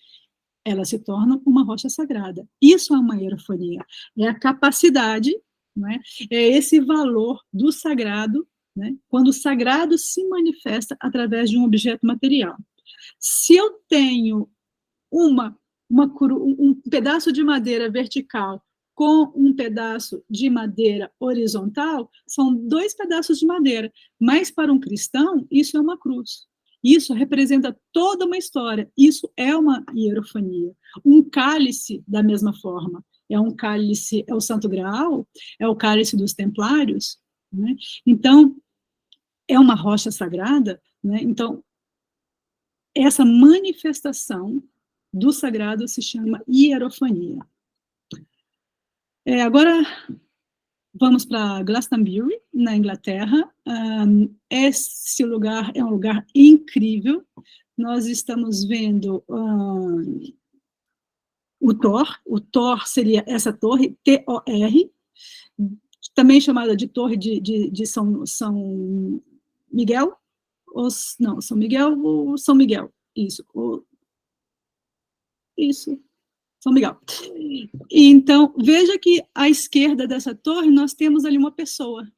ela se torna uma rocha sagrada. Isso é uma hierofonia, é a capacidade, né, é esse valor do sagrado, né, quando o sagrado se manifesta através de um objeto material. Se eu tenho um pedaço de madeira vertical com um pedaço de madeira horizontal, são 2 pedaços de madeira, mas para um cristão, isso é uma cruz. Isso representa toda uma história, isso é uma hierofania. Um cálice, da mesma forma, é um cálice, é o Santo Graal, é o cálice dos Templários, né? Então, é uma rocha sagrada, né? Então, essa manifestação do sagrado se chama hierofania. Agora, vamos para Glastonbury, na Inglaterra. Esse lugar é um lugar incrível. Nós estamos vendo o Thor. O Thor seria essa torre, T-O-R, também chamada de Torre de São Miguel. Não, São Miguel ou São Miguel. Isso. Isso. São Miguel. Então, veja que à esquerda dessa torre nós temos ali uma pessoa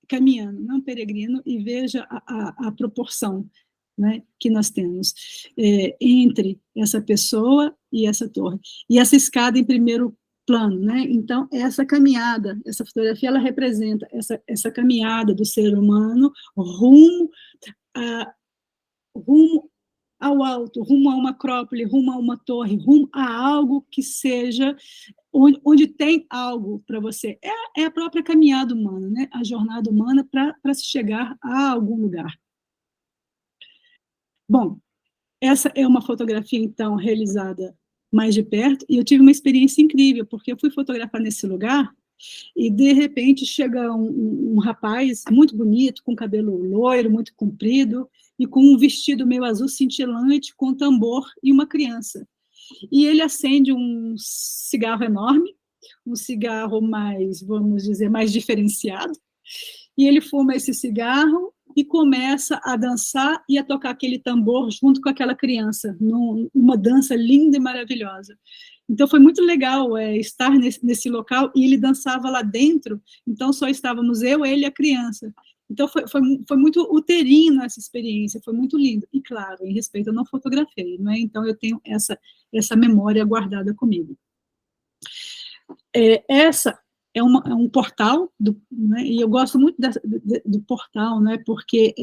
caminhando, não um peregrino, e veja a proporção, né, que nós temos entre essa pessoa e essa torre. E essa escada em primeiro plano, né? Então, essa caminhada, essa fotografia, ela representa essa caminhada do ser humano rumo ao alto, rumo a uma acrópole, rumo a uma torre, rumo a algo que seja, onde tem algo para você. É a própria caminhada humana, né? A jornada humana para se chegar a algum lugar. Bom, essa é uma fotografia, então, realizada mais de perto, e eu tive uma experiência incrível, porque eu fui fotografar nesse lugar, e, de repente, chega um rapaz muito bonito, com cabelo loiro, muito comprido, e com um vestido meio azul cintilante, com um tambor e uma criança. E ele acende um cigarro enorme, um cigarro mais, vamos dizer, mais diferenciado, e ele fuma esse cigarro e começa a dançar e a tocar aquele tambor junto com aquela criança, numa dança linda e maravilhosa. Então, foi muito legal estar nesse local, e ele dançava lá dentro, então só estávamos eu, ele e a criança. Então, foi muito uterino essa experiência, foi muito lindo. E, claro, em respeito, eu não fotografei, né? Então eu tenho essa memória guardada comigo. Essa é um portal, né? E eu gosto muito do portal, né? Porque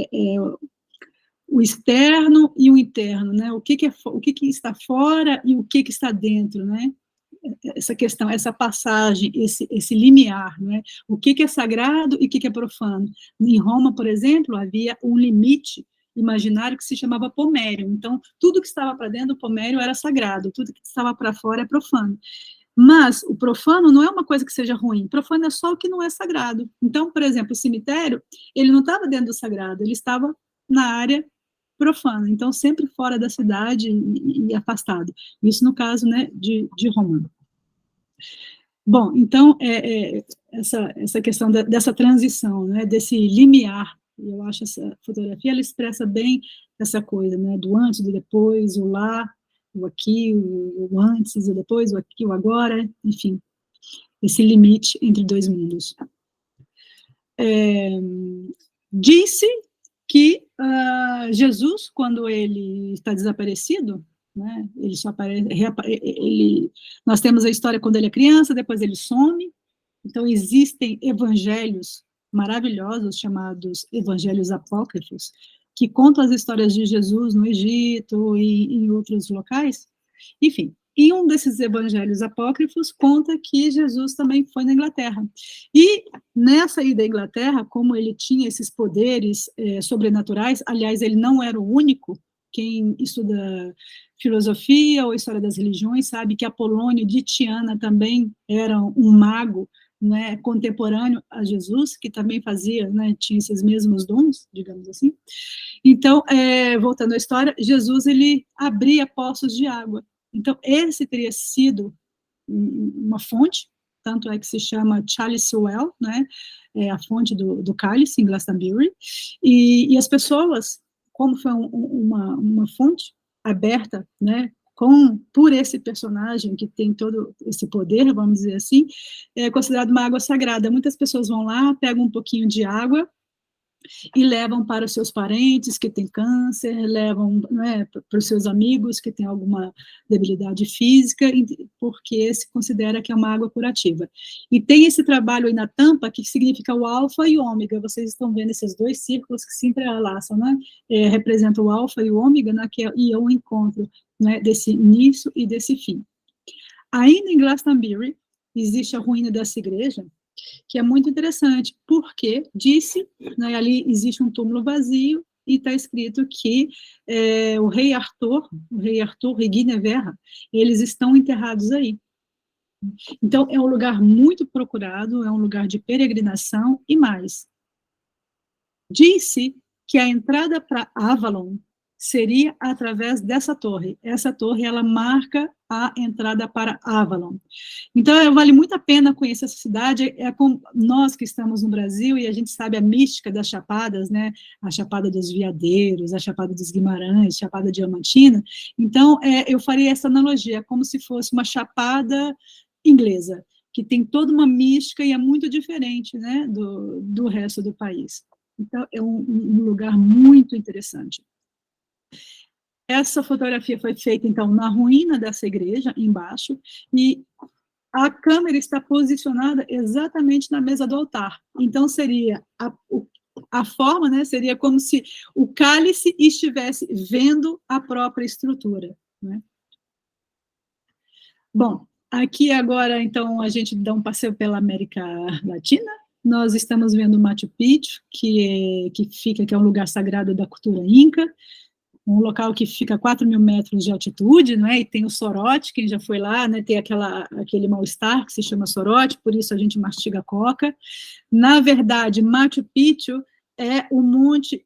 o externo e o interno, né? O que está fora e o que está dentro, né? Essa questão, essa passagem, esse limiar, né? O que é sagrado e o que é profano. Em Roma, por exemplo, havia um limite imaginário que se chamava pomério. Então, tudo que estava para dentro do pomério era sagrado, tudo que estava para fora é profano. Mas o profano não é uma coisa que seja ruim, profano é só o que não é sagrado. Então, por exemplo, o cemitério, ele não estava dentro do sagrado, ele estava na área profana, então sempre fora da cidade e afastado. Isso no caso, né, de Roma. Bom, então, essa questão dessa transição, né, desse limiar, eu acho essa fotografia, ela expressa bem essa coisa, né, do antes, do depois, o lá, o aqui, o antes, o depois, o aqui, o agora, enfim, esse limite entre dois mundos. Disse que Jesus, quando ele está desaparecido, né, ele só aparece, nós temos a história quando ele é criança, depois ele some, então existem evangelhos maravilhosos, chamados evangelhos apócrifos, que contam as histórias de Jesus no Egito e em outros locais, enfim. E um desses evangelhos apócrifos conta que Jesus também foi na Inglaterra. E nessa ida à Inglaterra, como ele tinha esses poderes sobrenaturais, aliás, ele não era o único, quem estuda filosofia ou história das religiões sabe que Apolônio de Tiana também era um mago, né, contemporâneo a Jesus, que também fazia, né, tinha esses mesmos dons, digamos assim. Então, voltando à história, Jesus, ele abria poços de água. Então, esse teria sido uma fonte, tanto é que se chama Chalice Well, né, a fonte do cálice em Glastonbury, e as pessoas, como foi uma fonte aberta, né, por esse personagem que tem todo esse poder, vamos dizer assim, é considerado uma água sagrada. Muitas pessoas vão lá, pegam um pouquinho de água, e levam para os seus parentes que têm câncer, levam, né, para os seus amigos que têm alguma debilidade física, porque se considera que é uma água curativa. E tem esse trabalho aí na tampa, que significa o alfa e o ômega, vocês estão vendo esses dois círculos que se entrelaçam, né, representam o alfa e o ômega, né, e é o encontro, né, desse início e desse fim. Ainda em Glastonbury, existe a ruína dessa igreja, que é muito interessante, porque disse, né, ali existe um túmulo vazio, e está escrito que o rei Arthur e Guinevere, eles estão enterrados aí. Então, é um lugar muito procurado, é um lugar de peregrinação, e mais, disse que a entrada para Avalon seria através dessa torre. Essa torre, ela marca a entrada para Avalon. Então, vale muito a pena conhecer essa cidade, com nós que estamos no Brasil, e a gente sabe a mística das chapadas, né, a Chapada dos Veadeiros, a Chapada dos Guimarães, Chapada Diamantina, então, eu faria essa analogia, como se fosse uma chapada inglesa, que tem toda uma mística e é muito diferente, né, do resto do país. Então, é um lugar muito interessante. Essa fotografia foi feita, então, na ruína dessa igreja, embaixo, e a câmera está posicionada exatamente na mesa do altar. Então, seria a forma, né, seria como se o cálice estivesse vendo a própria estrutura, né? Bom, aqui agora, então, a gente dá um passeio pela América Latina. Nós estamos vendo Machu Picchu, que é um lugar sagrado da cultura inca, um local que fica a 4.000 metros de altitude, né, e tem o sorote, quem já foi lá, né, tem aquele mal-estar que se chama sorote, por isso a gente mastiga coca. Na verdade, Machu Picchu é o monte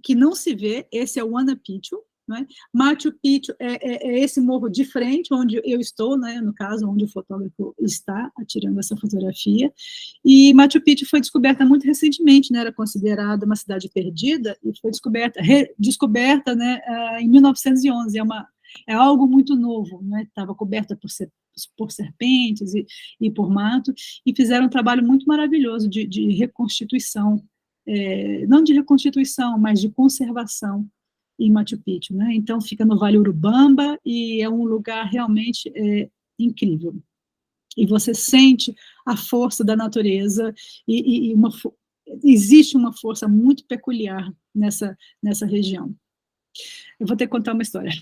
que não se vê, esse é o Huayna Picchu, né? Machu Picchu é esse morro de frente, onde eu estou, né, no caso, onde o fotógrafo está tirando essa fotografia, e Machu Picchu foi descoberta muito recentemente, né, era considerada uma cidade perdida, e foi redescoberta, né, em 1911, é algo muito novo, né, estava coberta por serpentes e por mato, e fizeram um trabalho muito maravilhoso de reconstituição, não de reconstituição, mas de conservação em Machu Picchu, né? Então fica no Vale Urubamba e é um lugar realmente incrível. E você sente a força da natureza e existe uma força muito peculiar nessa região. Eu vou ter que contar uma história.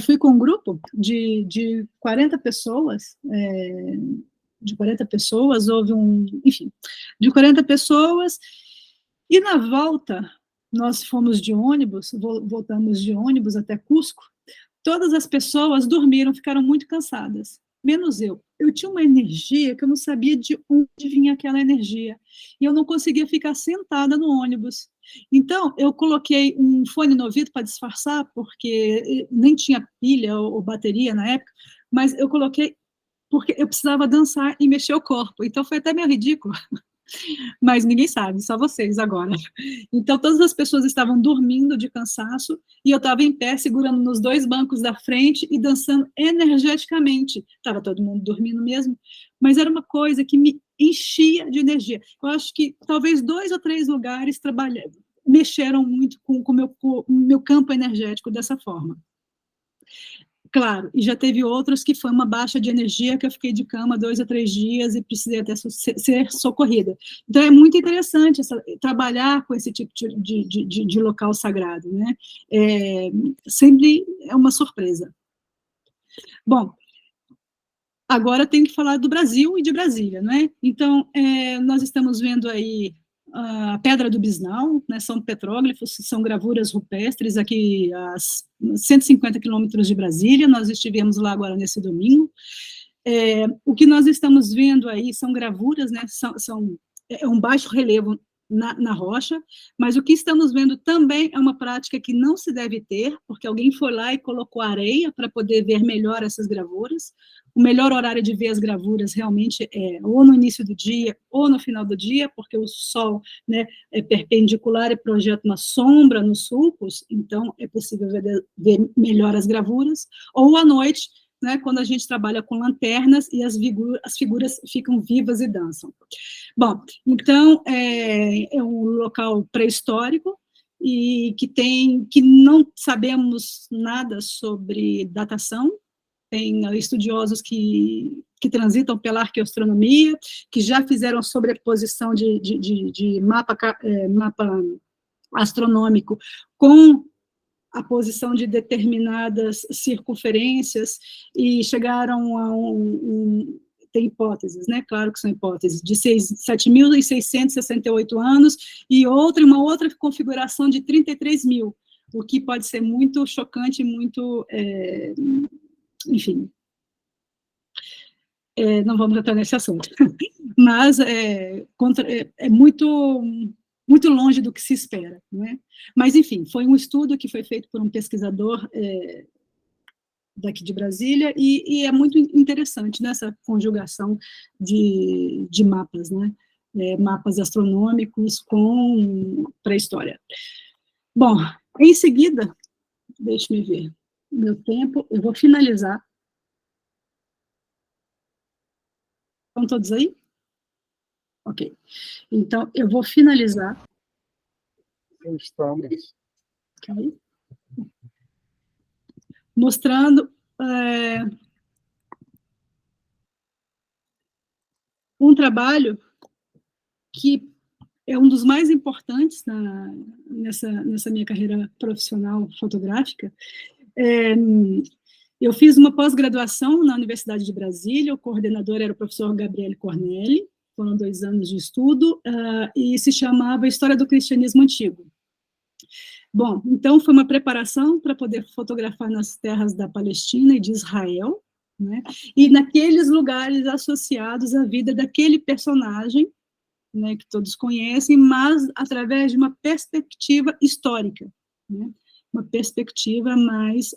Fui com um grupo de 40 pessoas, houve de 40 pessoas, e na volta, nós fomos de ônibus, voltamos de ônibus até Cusco, todas as pessoas dormiram, ficaram muito cansadas, menos eu. Eu tinha uma energia que eu não sabia de onde vinha aquela energia, e eu não conseguia ficar sentada no ônibus. Então, eu coloquei um fone no ouvido para disfarçar, porque nem tinha pilha ou bateria na época, mas eu coloquei porque eu precisava dançar e mexer o corpo, então foi até meio ridículo. Mas ninguém sabe, só vocês agora. Então, todas as pessoas estavam dormindo de cansaço, e eu estava em pé, segurando nos dois bancos da frente e dançando energeticamente. Estava todo mundo dormindo mesmo, mas era uma coisa que me enchia de energia. Eu acho que talvez 2 ou 3 lugares mexeram muito com o meu campo energético dessa forma. Claro, e já teve outros que foi uma baixa de energia, que eu fiquei de cama 2 a 3 dias e precisei até ser socorrida. Então, é muito interessante trabalhar com esse tipo de local sagrado, né? Sempre é uma surpresa. Bom, agora eu tenho que falar do Brasil e de Brasília, né? Então, nós estamos vendo aí a Pedra do Bisnau, né, são petróglifos, são gravuras rupestres aqui a 150 quilômetros de Brasília, nós estivemos lá agora nesse domingo. O que nós estamos vendo aí são gravuras, né, é um baixo relevo na rocha, mas o que estamos vendo também é uma prática que não se deve ter, porque alguém foi lá e colocou areia para poder ver melhor essas gravuras. O melhor horário de ver as gravuras realmente é ou no início do dia ou no final do dia, porque o sol, né, é perpendicular e projeta uma sombra nos sulcos, então é possível ver melhor as gravuras, ou à noite, né, quando a gente trabalha com lanternas e as figuras ficam vivas e dançam. Bom, então, é um local pré-histórico, e que não sabemos nada sobre datação. Tem estudiosos que transitam pela arqueoastronomia, que já fizeram sobreposição de mapa astronômico com a posição de determinadas circunferências, e chegaram a tem hipóteses, né? Claro que são hipóteses, de 7.668 anos, e uma outra configuração de 33.000, o que pode ser muito chocante, muito, enfim, não vamos entrar nesse assunto, mas é muito, muito longe do que se espera, né? Mas, enfim, foi um estudo que foi feito por um pesquisador daqui de Brasília, e é muito interessante nessa conjugação de mapas, né? Mapas astronômicos com pré-história. Bom, em seguida, deixe-me ver meu tempo, eu vou finalizar. Estão todos aí? Ok. Então, eu vou finalizar. Estamos. Okay. Mostrando um trabalho que é um dos mais importantes nessa minha carreira profissional fotográfica. Eu fiz uma pós-graduação na Universidade de Brasília, o coordenador era o professor Gabriele Cornelli, foram 2 anos de estudo, e se chamava História do Cristianismo Antigo. Bom, então foi uma preparação para poder fotografar nas terras da Palestina e de Israel, né, e naqueles lugares associados à vida daquele personagem, né, que todos conhecem, mas através de uma perspectiva histórica, né, uma perspectiva mais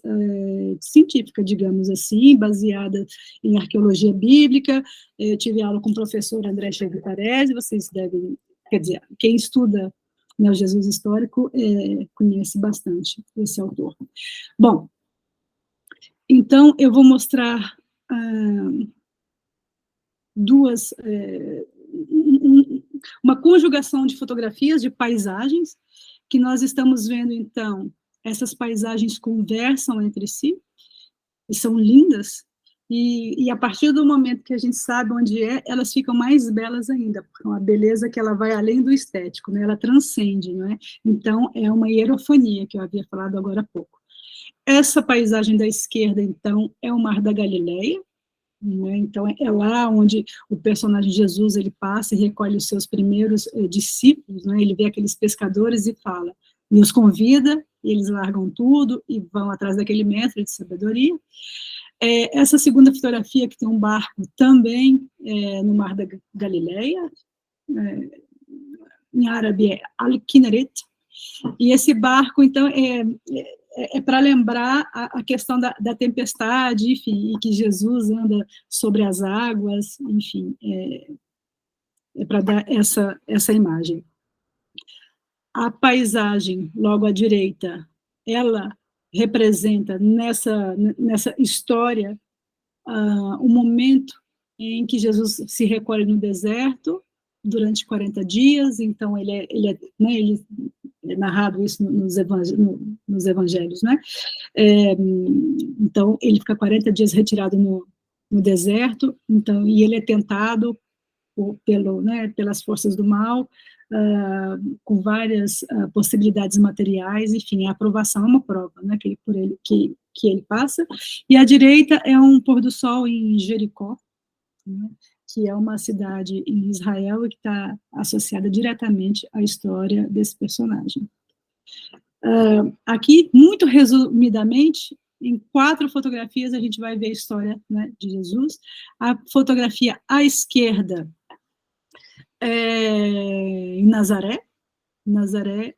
científica, digamos assim, baseada em arqueologia bíblica. Eu tive aula com o professor André Chevitarese, vocês devem, quer dizer, quem estuda o Jesus histórico conhece bastante esse autor. Bom, então eu vou mostrar uma conjugação de fotografias de paisagens, que nós estamos vendo, então, essas paisagens conversam entre si, e são lindas, e a partir do momento que a gente sabe onde elas ficam mais belas ainda, porque é uma beleza que ela vai além do estético, né? Ela transcende, não é? Então, é uma hierofonia, que eu havia falado agora há pouco. Essa paisagem da esquerda, então, é o Mar da Galileia, né? Então, é lá onde o personagem Jesus, ele passa e recolhe os seus primeiros discípulos, né? Ele vê aqueles pescadores e fala, e os convida, e eles largam tudo e vão atrás daquele mestre de sabedoria. Essa segunda fotografia, que tem um barco também no Mar da Galileia, em árabe é Al-Kinneret, e esse barco, então, para lembrar a questão da tempestade, enfim, e que Jesus anda sobre as águas, enfim, para dar essa imagem. A paisagem, logo à direita, ela representa nessa história o momento em que Jesus se recolhe no deserto durante 40 dias, então ele é narrado isso nos evangelhos, né? Então ele fica 40 dias retirado no deserto, então, e ele é tentado pelas forças do mal, com várias possibilidades materiais, enfim, a aprovação é uma prova, né, que ele passa, e à direita é um pôr do sol em Jericó, né, que é uma cidade em Israel e que está associada diretamente à história desse personagem. Aqui, muito resumidamente, em 4 fotografias a gente vai ver a história, né, de Jesus. A fotografia à esquerda em Nazaré,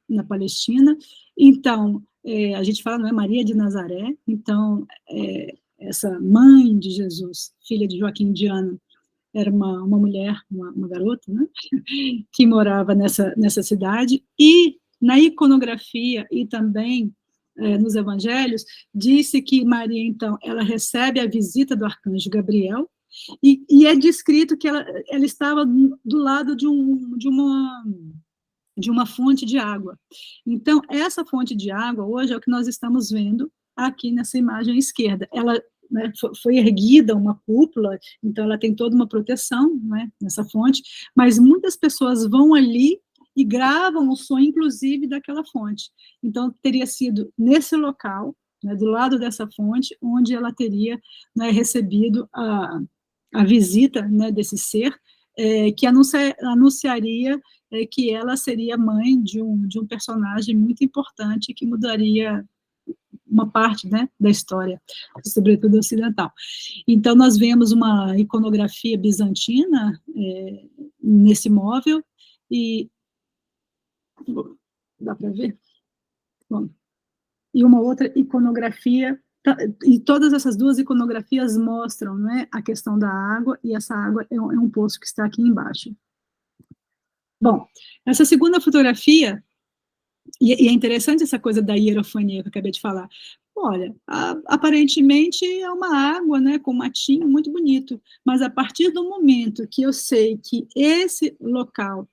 na Palestina. Então, a gente fala, não é Maria de Nazaré, então, essa mãe de Jesus, filha de Joaquim de Ana, era uma mulher, uma garota, né, que morava nessa cidade, e na iconografia e também nos evangelhos, disse que Maria, então, ela recebe a visita do arcanjo Gabriel, e é descrito que ela estava do lado de uma fonte de água. Então, essa fonte de água, hoje, é o que nós estamos vendo aqui nessa imagem à esquerda. Ela, né, foi erguida uma cúpula, então ela tem toda uma proteção, né, nessa fonte, mas muitas pessoas vão ali e gravam o som, inclusive, daquela fonte. Então, teria sido nesse local, né, do lado dessa fonte, onde ela teria, né, recebido a visita, né, desse ser, que anunciaria que ela seria mãe de um personagem muito importante que mudaria uma parte, né, da história, sobretudo ocidental. Então, nós vemos uma iconografia bizantina nesse móvel, e dá para ver? Bom, e uma outra iconografia, e todas essas duas iconografias mostram, né, a questão da água, e essa água é um poço que está aqui embaixo. Bom, essa segunda fotografia, e é interessante essa coisa da hierofania que eu acabei de falar. Olha, aparentemente é uma água, né, com matinho, muito bonito, mas a partir do momento que eu sei que esse local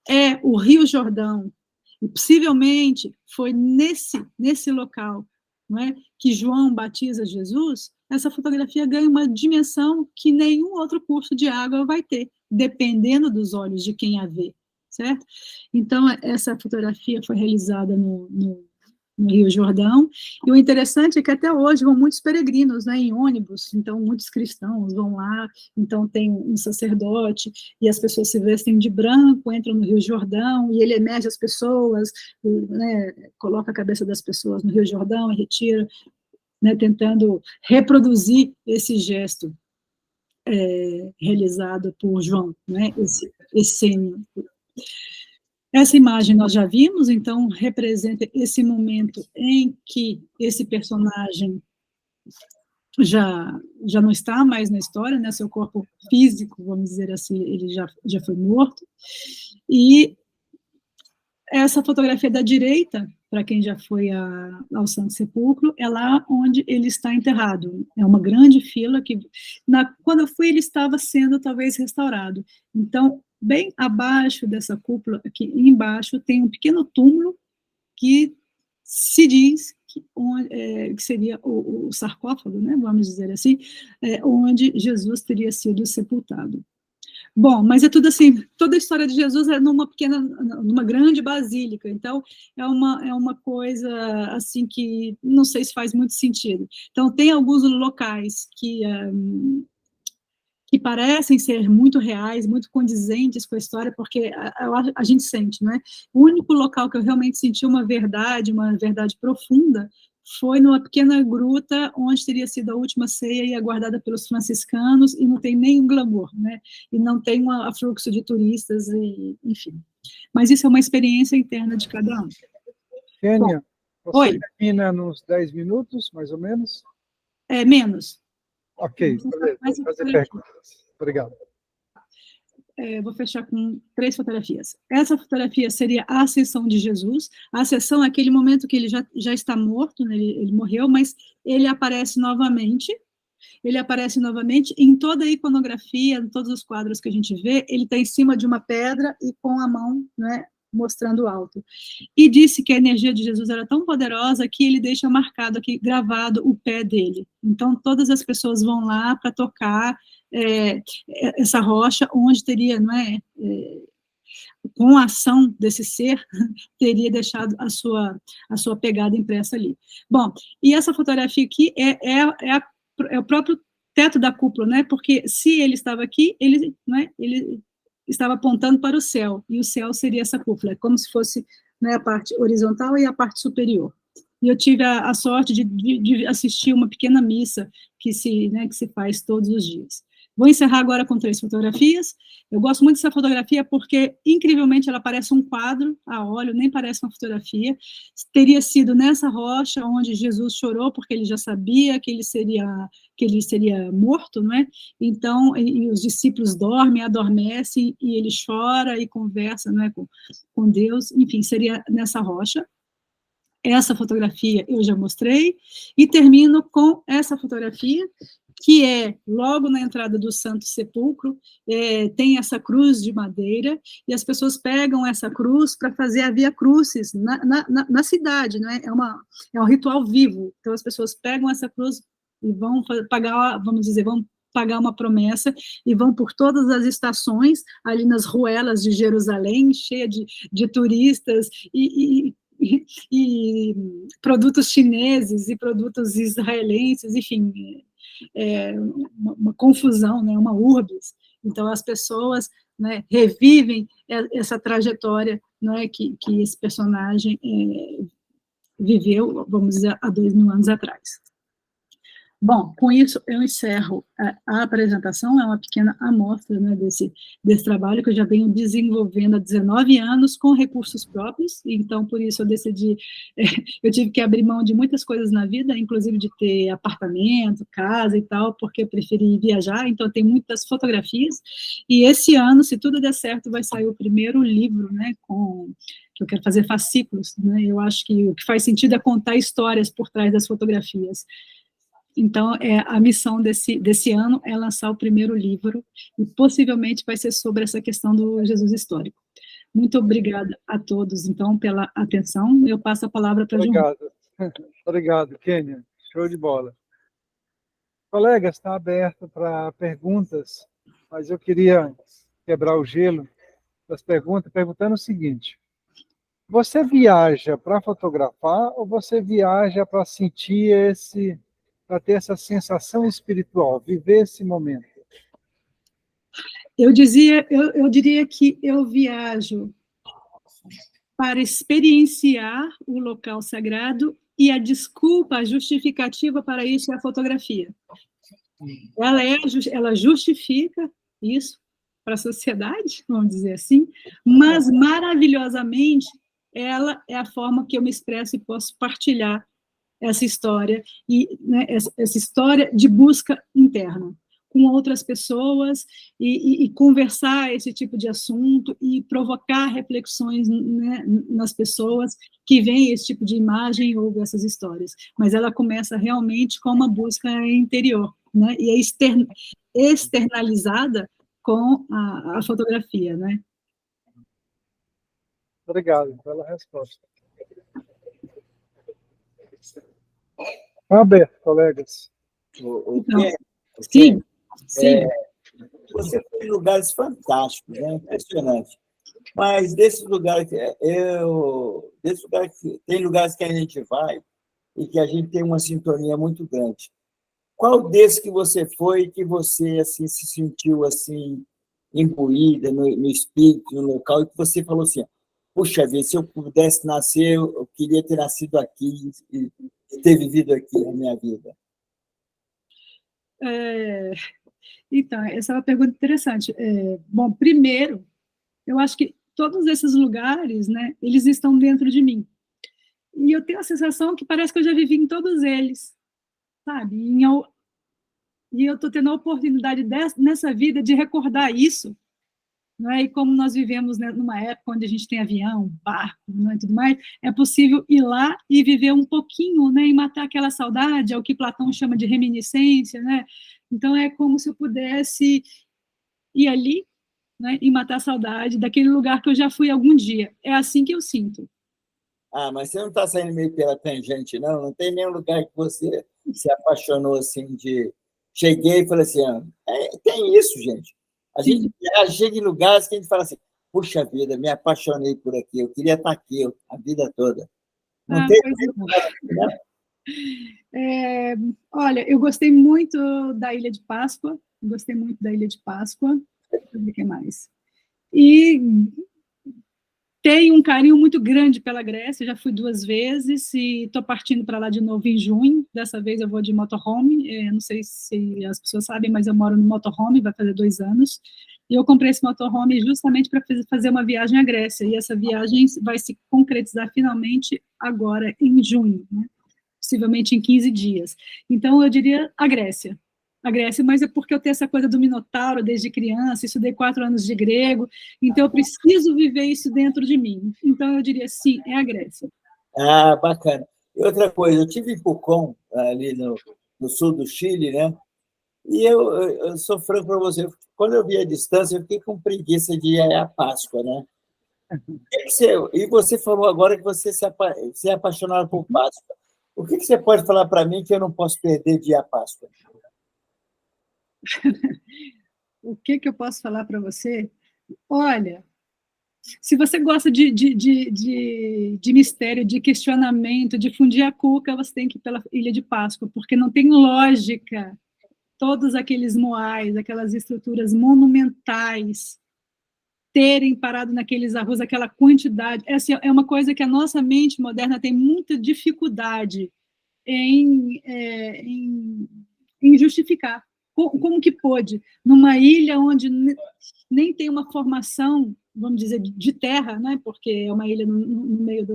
é o Rio Jordão, e possivelmente foi nesse local, não é, que João batiza Jesus, essa fotografia ganha uma dimensão que nenhum outro curso de água vai ter, dependendo dos olhos de quem a vê, certo? Então, essa fotografia foi realizada no Rio Jordão, e o interessante é que até hoje vão muitos peregrinos, né, em ônibus, então muitos cristãos vão lá, então tem um sacerdote, e as pessoas se vestem de branco, entram no Rio Jordão, e ele emerge as pessoas, né, coloca a cabeça das pessoas no Rio Jordão e retira, né, tentando reproduzir esse gesto realizado por João, né, esse essênio. Essa imagem nós já vimos, então representa esse momento em que esse personagem já não está mais na história, né, seu corpo físico, vamos dizer assim, ele já foi morto, e essa fotografia da direita, para quem já foi ao Santo Sepulcro, é lá onde ele está enterrado, é uma grande fila, que quando eu fui ele estava sendo talvez restaurado, então bem abaixo dessa cúpula, aqui embaixo, tem um pequeno túmulo que se diz que seria o sarcófago, né, vamos dizer assim, onde Jesus teria sido sepultado. Bom, mas é tudo assim, toda a história de Jesus é numa grande basílica, então é uma coisa assim que não sei se faz muito sentido. Então tem alguns locais que parecem ser muito reais, muito condizentes com a história, porque a gente sente, não é? O único local que eu realmente senti uma verdade profunda, foi numa pequena gruta onde teria sido a última ceia e aguardada pelos franciscanos, e não tem nenhum glamour, né? E não tem um afluxo de turistas, e, enfim. Mas isso é uma experiência interna de cada um. Kênia, você oi. termina nos 10 minutos, mais ou menos? Menos. Ok, beleza. Vou fazer perguntas. Obrigado. Vou fechar com 3 fotografias. Essa fotografia seria a ascensão de Jesus. A ascensão é aquele momento que ele já está morto, né? Ele morreu, mas ele aparece novamente. Ele aparece novamente em toda a iconografia, em todos os quadros que a gente vê, ele está em cima de uma pedra e com a mão, né, mostrando alto. E disse que a energia de Jesus era tão poderosa que ele deixa marcado aqui, gravado, o pé dele. Então, todas as pessoas vão lá para tocar essa rocha, onde teria, não é, com a ação desse ser, teria deixado a sua pegada impressa ali. Bom, e essa fotografia aqui é o próprio teto da cúpula, né? Porque se ele estava aqui, ele estava apontando para o céu, e o céu seria essa cúpula, como se fosse, né, a parte horizontal e a parte superior. E eu tive a sorte de assistir uma pequena missa que se faz todos os dias. Vou encerrar agora com 3 fotografias. Eu gosto muito dessa fotografia porque, incrivelmente, ela parece um quadro a óleo, nem parece uma fotografia. Teria sido nessa rocha onde Jesus chorou, porque ele já sabia que ele seria morto, não é? Então, e os discípulos dormem, adormecem, e ele chora e conversa, não é, com Deus. Enfim, seria nessa rocha. essa fotografia eu já mostrei, e termino com essa fotografia, que é logo na entrada do Santo Sepulcro, tem essa cruz de madeira, e as pessoas pegam essa cruz para fazer a Via Crucis na cidade, né? É um ritual vivo. Então, as pessoas pegam essa cruz e vão pagar, vamos dizer, vão pagar uma promessa e vão por todas as estações, ali nas ruelas de Jerusalém, cheia de turistas e produtos chineses e produtos israelenses, enfim, uma confusão, né, uma urbis. Então, as pessoas, né, revivem essa trajetória, né, que esse personagem viveu, vamos dizer, há 2000 anos atrás. Bom, com isso eu encerro a apresentação, é uma pequena amostra, né, desse trabalho que eu já venho desenvolvendo há 19 anos com recursos próprios, então por isso eu decidi, eu tive que abrir mão de muitas coisas na vida, inclusive de ter apartamento, casa e tal, porque eu preferi viajar, então tem muitas fotografias, e esse ano, se tudo der certo, vai sair o primeiro livro, né, que eu quero fazer fascículos, né, eu acho que o que faz sentido é contar histórias por trás das fotografias. Então, a missão desse ano é lançar o primeiro livro, e possivelmente vai ser sobre essa questão do Jesus histórico. Muito obrigada a todos, então, pela atenção. Eu passo a palavra para a João. Obrigado. Obrigado, Kênia. Show de bola. Colegas, está aberto para perguntas, mas eu queria quebrar o gelo das perguntas, perguntando o seguinte: você viaja para fotografar ou você viaja para sentir para ter essa sensação espiritual, viver esse momento? Eu diria que eu viajo para experienciar o local sagrado, e a desculpa, a justificativa para isso é a fotografia. Ela justifica isso para a sociedade, vamos dizer assim, mas maravilhosamente ela é a forma que eu me expresso e posso partilhar essa história, e né, essa história de busca interna, com outras pessoas, e conversar esse tipo de assunto, e provocar reflexões, né, nas pessoas que veem esse tipo de imagem ou essas histórias. Mas ela começa realmente com uma busca interior, né, e é externalizada com a fotografia, né? Obrigado pela resposta. Aberto, colegas. Então, sim, sim. Você foi em lugares fantásticos, né? Impressionante. Mas desses lugares, tem lugares que a gente vai e que a gente tem uma sintonia muito grande. Qual desses que você foi que você assim se sentiu assim imbuída no espírito, no local, e que você falou assim: puxa vida, se eu pudesse nascer, eu queria ter nascido aqui e ter vivido aqui na minha vida? Então, essa é uma pergunta interessante. Bom, primeiro, eu acho que todos esses lugares, né, eles estão dentro de mim. E eu tenho a sensação que parece que eu já vivi em todos eles, sabe? E eu estou tendo a oportunidade nessa vida de recordar isso, né? E como nós vivemos, né, numa época onde a gente tem avião, barco, né, e tudo mais, é possível ir lá e viver um pouquinho, né, e matar aquela saudade, é o que Platão chama de reminiscência, né? Então é como se eu pudesse ir ali, né, e matar a saudade daquele lugar que eu já fui algum dia. É assim que eu sinto. Ah, mas você não está saindo meio pela tangente, não? Não tem nenhum lugar que você se apaixonou assim de... Cheguei e falei assim, tem isso, gente. A gente chega em lugares que a gente fala assim, puxa vida, me apaixonei por aqui, eu queria estar aqui a vida toda. Não tem nenhum lugar, né? Olha, eu gostei muito da Ilha de Páscoa, deixa eu ver o que mais. E tenho um carinho muito grande pela Grécia, já fui 2 vezes e estou partindo para lá de novo em junho. Dessa vez eu vou de motorhome, não sei se as pessoas sabem, mas eu moro no motorhome, vai fazer 2 anos. E eu comprei esse motorhome justamente para fazer uma viagem à Grécia, e essa viagem vai se concretizar finalmente agora, em junho, né? Possivelmente em 15 dias. Então, eu diria a Grécia, mas é porque eu tenho essa coisa do Minotauro desde criança, estudei 4 anos de grego, então eu preciso viver isso dentro de mim. Então eu diria sim, é a Grécia. Ah, bacana. E outra coisa, eu tive em Pucón, ali no sul do Chile, né? E eu sou franco para você, quando eu vi a distância, eu fiquei com preguiça de ir à Páscoa, né? E você falou agora que você se é apaixonado por Páscoa. O que você pode falar para mim que eu não posso perder de ir à Páscoa? O que eu posso falar para você? Olha, se você gosta de mistério, de questionamento, de fundir a cuca, você tem que ir pela Ilha de Páscoa, porque não tem lógica todos aqueles moais, aquelas estruturas monumentais, terem parado naqueles arroz, aquela quantidade. É uma coisa que a nossa mente moderna tem muita dificuldade em justificar. Como que pôde, numa ilha onde nem tem uma formação, vamos dizer, de terra, né? Porque é uma ilha no meio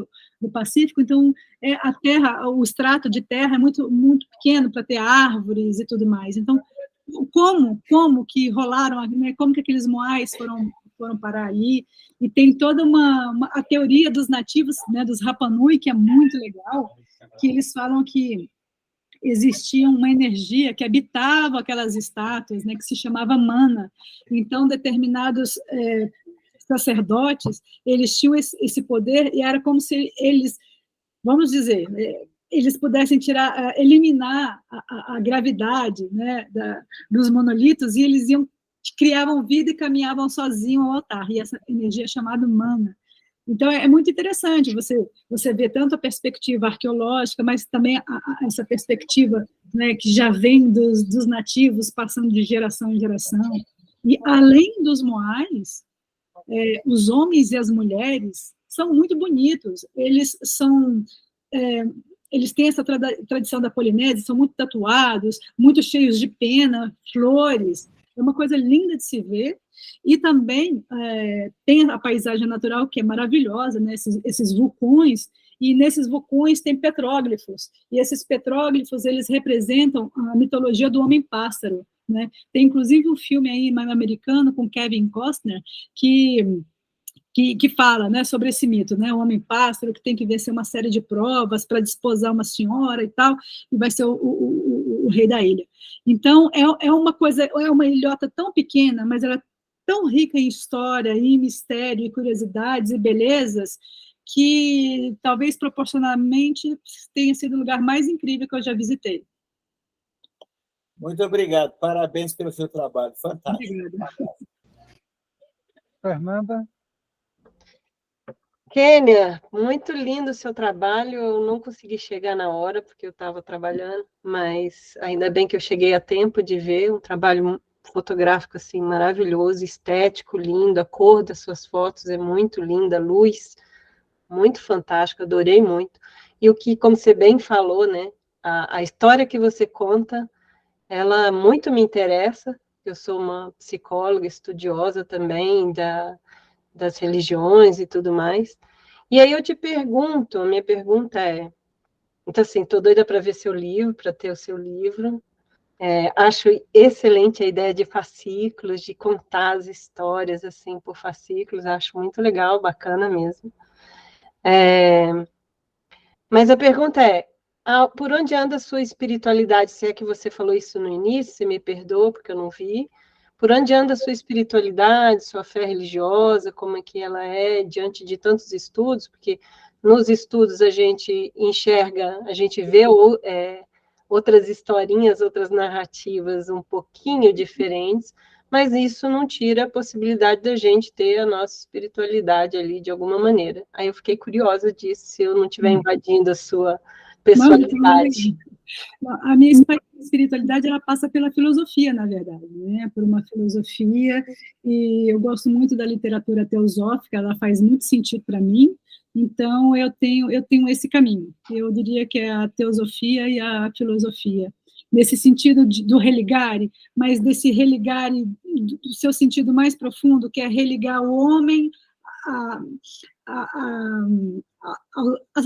do Pacífico, então a terra, o extrato de terra é muito, muito pequeno para ter árvores e tudo mais. Então, como que rolaram, né? Como que aqueles moais foram parar ali? E tem toda a teoria dos nativos, né, dos Rapa Nui, que é muito legal, que eles falam que existia uma energia que habitava aquelas estátuas, né, que se chamava mana. Então, determinados sacerdotes, eles tinham esse poder e era como se eles, vamos dizer, eles pudessem eliminar a gravidade, né, dos monolitos, e eles criavam vida e caminhavam sozinhos ao altar, e essa energia é chamada mana. Então, é muito interessante você ver tanto a perspectiva arqueológica, mas também essa perspectiva, né, que já vem dos nativos, passando de geração em geração. E, além dos moais, os homens e as mulheres são muito bonitos. Eles têm essa tradição da Polinésia, são muito tatuados, muito cheios de pena, flores. É uma coisa linda de se ver. E também tem a paisagem natural, que é maravilhosa, né? Esses vulcões, e nesses vulcões tem petróglifos, e esses petróglifos, eles representam a mitologia do homem-pássaro, né? Tem, inclusive, um filme aí americano com Kevin Costner, que fala, né, sobre esse mito, né, o homem-pássaro que tem que vencer uma série de provas para desposar uma senhora e tal, e vai ser o rei da ilha. Então, é uma ilhota tão pequena, mas ela é tão rica em história, em mistério, e curiosidades e belezas, que talvez proporcionalmente tenha sido o lugar mais incrível que eu já visitei. Muito obrigado, parabéns pelo seu trabalho, fantástico. Obrigada. Fernanda? Kênia, muito lindo o seu trabalho. Eu não consegui chegar na hora, porque eu estava trabalhando, mas ainda bem que eu cheguei a tempo de ver um trabalho fotográfico assim maravilhoso, estético, lindo. A cor das suas fotos é muito linda, a luz, muito fantástica, adorei muito. E o que, como você bem falou, né, a história que você conta, ela muito me interessa. Eu sou uma psicóloga estudiosa também das religiões e tudo mais. E aí eu te pergunto, a minha pergunta é, então assim, estou doida para ver seu livro, para ter o seu livro. Acho excelente a ideia de fascículos, de contar as histórias assim por fascículos, acho muito legal, bacana mesmo. Mas a pergunta é, por onde anda a sua espiritualidade? Se é que você falou isso no início, você me perdoa porque eu não vi. Por onde anda a sua espiritualidade, sua fé religiosa, como é que ela é diante de tantos estudos? Porque nos estudos a gente enxerga, a gente vê outras historinhas, outras narrativas um pouquinho diferentes, mas isso não tira a possibilidade da gente ter a nossa espiritualidade ali de alguma maneira. Aí eu fiquei curiosa disso, se eu não estiver invadindo a sua pessoalidade. A minha espiritualidade, ela passa pela filosofia, na verdade, né? Por uma filosofia, e eu gosto muito da literatura teosófica, ela faz muito sentido para mim, então eu tenho esse caminho. Eu diria que é a teosofia e a filosofia, nesse sentido do religare, mas desse religare do seu sentido mais profundo, que é religar o homem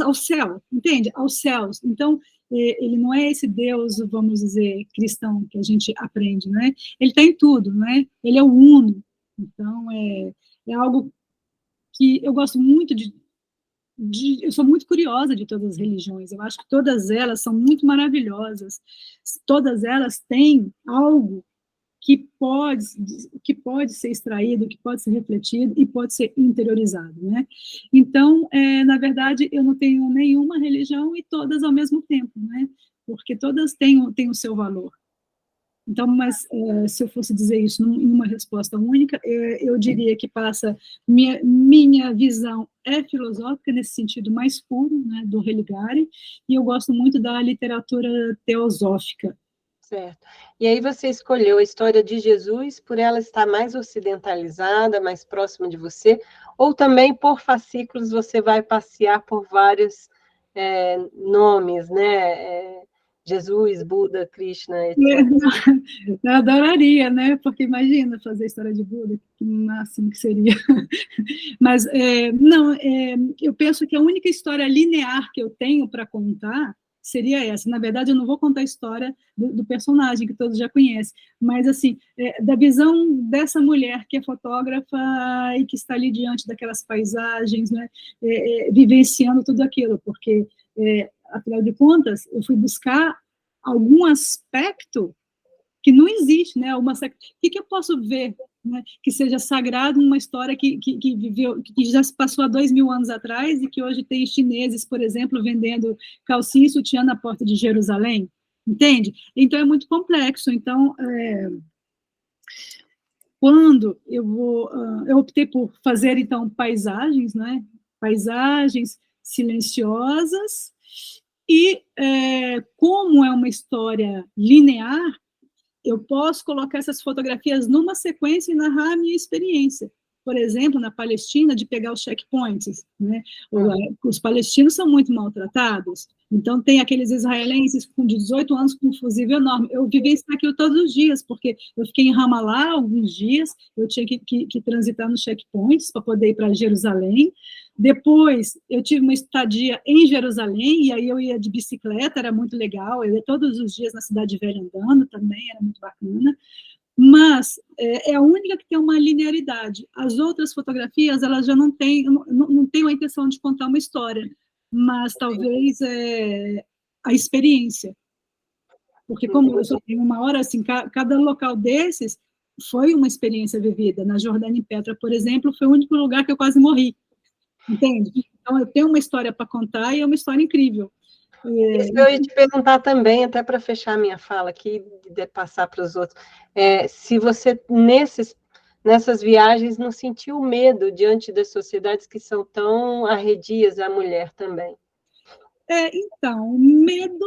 ao céu, entende? Aos céus. Então, ele não é esse Deus, vamos dizer, cristão, que a gente aprende, né? Ele está em tudo, né? Ele é o uno. Então, é algo que eu gosto muito eu sou muito curiosa de todas as religiões, eu acho que todas elas são muito maravilhosas, todas elas têm algo que pode ser extraído, que pode ser refletido e pode ser interiorizado, né? Então, na verdade, eu não tenho nenhuma religião e todas ao mesmo tempo, né? Porque todas têm o seu valor. Então, mas se eu fosse dizer isso em uma resposta única, eu diria que minha visão é filosófica, nesse sentido mais puro, né, do Religare, e eu gosto muito da literatura teosófica. Certo. E aí você escolheu a história de Jesus por ela estar mais ocidentalizada, mais próxima de você, ou também por fascículos você vai passear por vários nomes, né? Jesus, Buda, Krishna, etc. Eu adoraria, né? Porque imagina fazer a história de Buda, que máximo que seria. Mas, não, eu penso que a única história linear que eu tenho para contar seria essa. Na verdade, eu não vou contar a história do personagem, que todos já conhecem, mas, assim, da visão dessa mulher que é fotógrafa e que está ali diante daquelas paisagens, né? Vivenciando tudo aquilo, porque, afinal de contas, eu fui buscar algum aspecto que não existe, né? O que eu posso ver, né, que seja sagrado numa história que viveu, que já se passou há 2000 anos atrás e que hoje tem chineses, por exemplo, vendendo calcinha e sutiã na porta de Jerusalém, entende? Então é muito complexo. Então, quando eu optei por fazer então paisagens, né? Paisagens silenciosas e como é uma história linear, eu posso colocar essas fotografias numa sequência e narrar a minha experiência. Por exemplo, na Palestina, de pegar os checkpoints, né? Os palestinos são muito maltratados, então tem aqueles israelenses com 18 anos com um fusível enorme. Eu vivi aquilo todos os dias, porque eu fiquei em Ramallah alguns dias, eu tinha que transitar nos checkpoints para poder ir para Jerusalém. Depois, eu tive uma estadia em Jerusalém, e aí eu ia de bicicleta, era muito legal, eu ia todos os dias na Cidade Velha andando também, era muito bacana, mas é a única que tem uma linearidade. As outras fotografias, elas já não têm a intenção de contar uma história, mas talvez a experiência, porque como eu só tenho uma hora, assim, cada local desses foi uma experiência vivida. Na Jordânia, em Petra, por exemplo, foi o único lugar que eu quase morri, entende? Então, eu tenho uma história para contar e é uma história incrível. Isso eu ia te perguntar também, até para fechar minha fala aqui, de passar para os outros, se você, nessas viagens, não sentiu medo diante das sociedades que são tão arredias à mulher também. Então, medo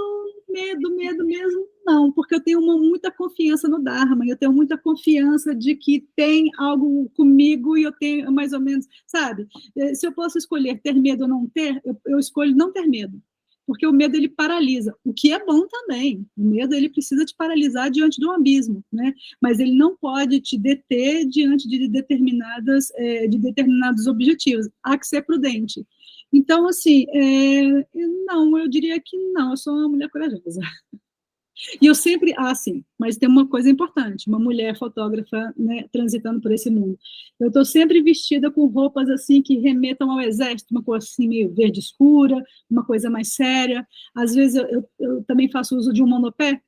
mesmo, não, porque eu tenho muita confiança no Dharma, eu tenho muita confiança de que tem algo comigo e eu tenho mais ou menos, sabe? Se eu posso escolher ter medo ou não ter, eu escolho não ter medo, porque o medo, ele paralisa, o que é bom também. O medo, ele precisa te paralisar diante de um abismo, né? Mas ele não pode te deter diante de determinados objetivos. Há que ser prudente. Então, assim, não, eu diria que não, eu sou uma mulher corajosa. E eu sempre, sim, mas tem uma coisa importante, uma mulher fotógrafa, né, transitando por esse mundo. Eu estou sempre vestida com roupas, assim, que remetam ao exército, uma coisa assim, meio verde escura, uma coisa mais séria. Às vezes eu também faço uso de um monopé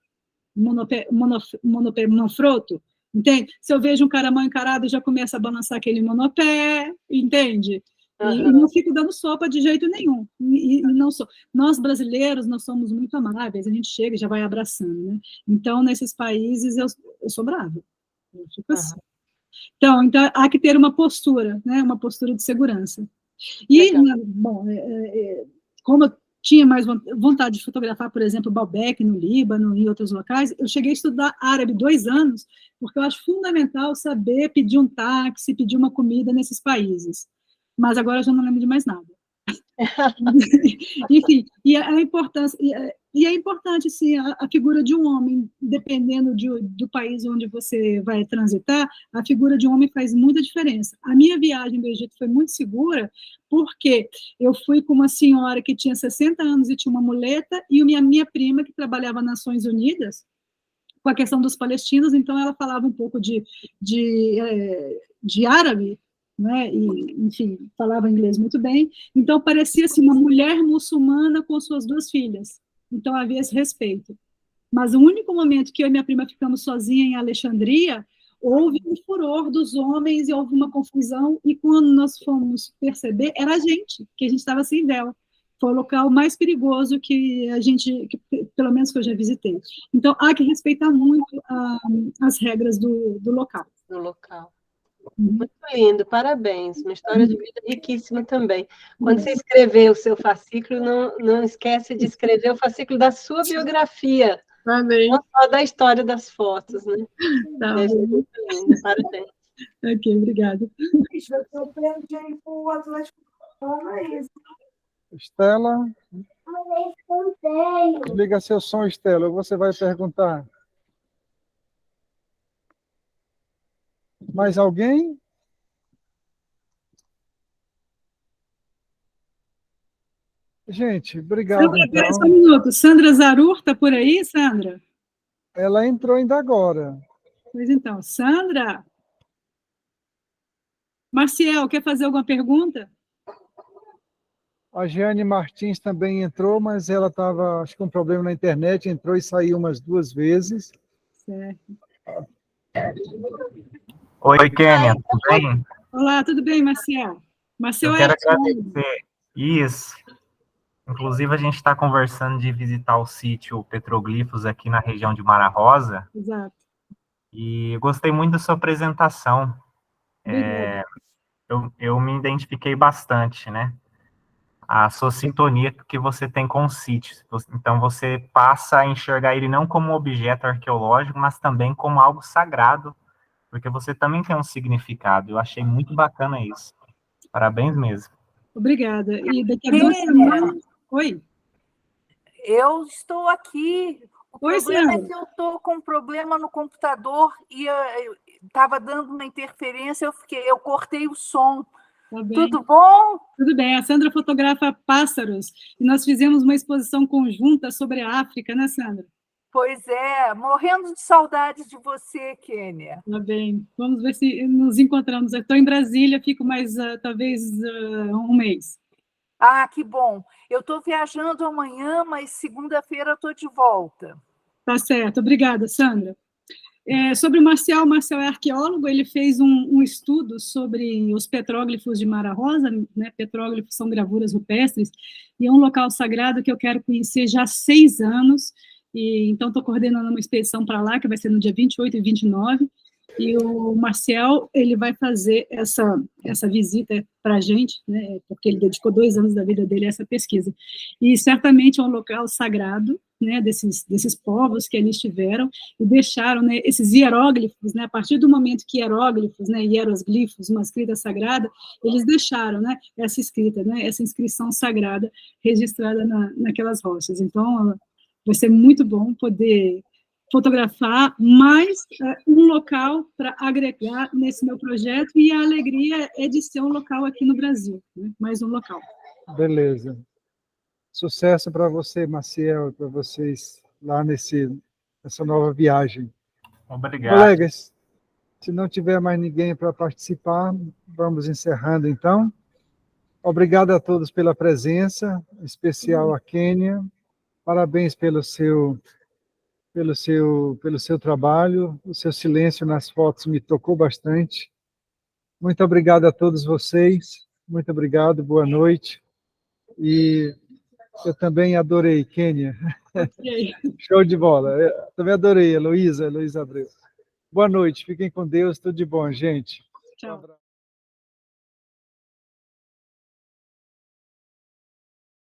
manfrotto, entende? Se eu vejo um cara mal encarado, eu já começo a balançar aquele monopé, entende? E não fico dando sopa de jeito nenhum. E não sou. Nós, brasileiros, nós somos muito amáveis, a gente chega e já vai abraçando, né? Então, nesses países, eu sou brava. Eu fico assim. Então, há que ter uma postura, né? Uma postura de segurança. E, bom, como eu tinha mais vontade de fotografar, por exemplo, Baalbek, no Líbano, e outros locais, eu cheguei a estudar árabe 2 anos, porque eu acho fundamental saber pedir um táxi, pedir uma comida nesses países. Mas agora eu já não lembro de mais nada. Enfim, e a importância, é importante, sim, a figura de um homem, dependendo do país onde você vai transitar, a figura de um homem faz muita diferença. A minha viagem do Egito foi muito segura, porque eu fui com uma senhora que tinha 60 anos e tinha uma muleta, e a minha prima, que trabalhava nas Nações Unidas, com a questão dos palestinos, então ela falava um pouco de árabe, né? E, enfim, falava inglês muito bem. Então, parecia assim, uma mulher muçulmana com suas 2 filhas. Então, havia esse respeito. Mas o único momento que eu e minha prima ficamos sozinhas em Alexandria, houve um furor dos homens e houve uma confusão, e quando nós fomos perceber, era a gente, que a gente estava sem véu. Foi o local mais perigoso que a gente, pelo menos que eu já visitei. Então, há que respeitar muito as regras do local. No local. Muito lindo, parabéns. Uma história de vida riquíssima também. Quando você escrever o seu fascículo, não esquece de escrever o fascículo da sua biografia, Amém. não só da história das fotos, né? Tá, Deve ser muito lindo, parabéns. ok, obrigada. Eu perdi o Atlético Paranaense. Estela, desliga seu som, Estela, você vai perguntar. Mais alguém? Gente, obrigado, Sandra, peraí só um então. minuto. Sandra Zarur está por aí, Sandra? Ela entrou ainda agora. Pois então, Sandra. Marcial, quer fazer alguma pergunta? A Jeane Martins também entrou, mas ela estava, acho que com um problema na internet, entrou e saiu umas 2 vezes. Certo. Oi, Kênia, tudo bem? Olá, tudo bem, Marcial? Marcial Eu quero agradecer. Isso. Inclusive, a gente está conversando de visitar o sítio Petroglifos aqui na região de Mara Rosa. Exato. E eu gostei muito da sua apresentação. Eu me identifiquei bastante, né? A sua sintonia que você tem com o sítio. Então, você passa a enxergar ele não como um objeto arqueológico, mas também como algo sagrado, porque você também tem um significado. Eu achei muito bacana isso. Parabéns mesmo. Obrigada. E daqui a 2 semanas... Oi? Eu estou aqui. O Oi, problema Sandra. é que eu estou com um problema no computador e estava dando uma interferência, eu cortei o som. Tá bem. Tudo bom? Tudo bem. A Sandra fotografa pássaros e nós fizemos uma exposição conjunta sobre a África, né, Sandra? Pois é, morrendo de saudade de você, Kênia. Tá bem. Vamos ver se nos encontramos. Eu estou em Brasília, fico mais, talvez, um mês. Ah, que bom. Eu estou viajando amanhã, mas segunda-feira eu estou de volta. Tá certo. Obrigada, Sandra. Sobre o Marcial é arqueólogo, ele fez um estudo sobre os petróglifos de Mara Rosa, né? Petróglifos são gravuras rupestres, e é um local sagrado que eu quero conhecer já há 6 anos, e então estou coordenando uma expedição para lá, que vai ser no dia 28 e 29, e o Marcial, ele vai fazer essa visita para a gente, né, porque ele dedicou 2 anos da vida dele a essa pesquisa. E certamente é um local sagrado, né, desses povos que ali estiveram, e deixaram, né, esses hieróglifos, né, a partir do momento que hieróglifos, né, hieroglifos, uma escrita sagrada, eles deixaram, né, essa escrita, né, essa inscrição sagrada registrada naquelas rochas. Então, vai ser muito bom poder fotografar mais um local para agregar nesse meu projeto, e a alegria é de ser um local aqui no Brasil, né? Mais um local. Beleza. Sucesso para você, Maciel, e para vocês lá nessa nova viagem. Obrigado. Colegas, se não tiver mais ninguém para participar, vamos encerrando então. Obrigado a todos pela presença, em especial a Kênia. Parabéns pelo seu trabalho. O seu silêncio nas fotos me tocou bastante. Muito obrigado a todos vocês. Muito obrigado, boa noite. E eu também adorei, Kênia. Okay. Show de bola. Eu também adorei, Heloísa Abreu. Boa noite, fiquem com Deus, tudo de bom, gente. Tchau.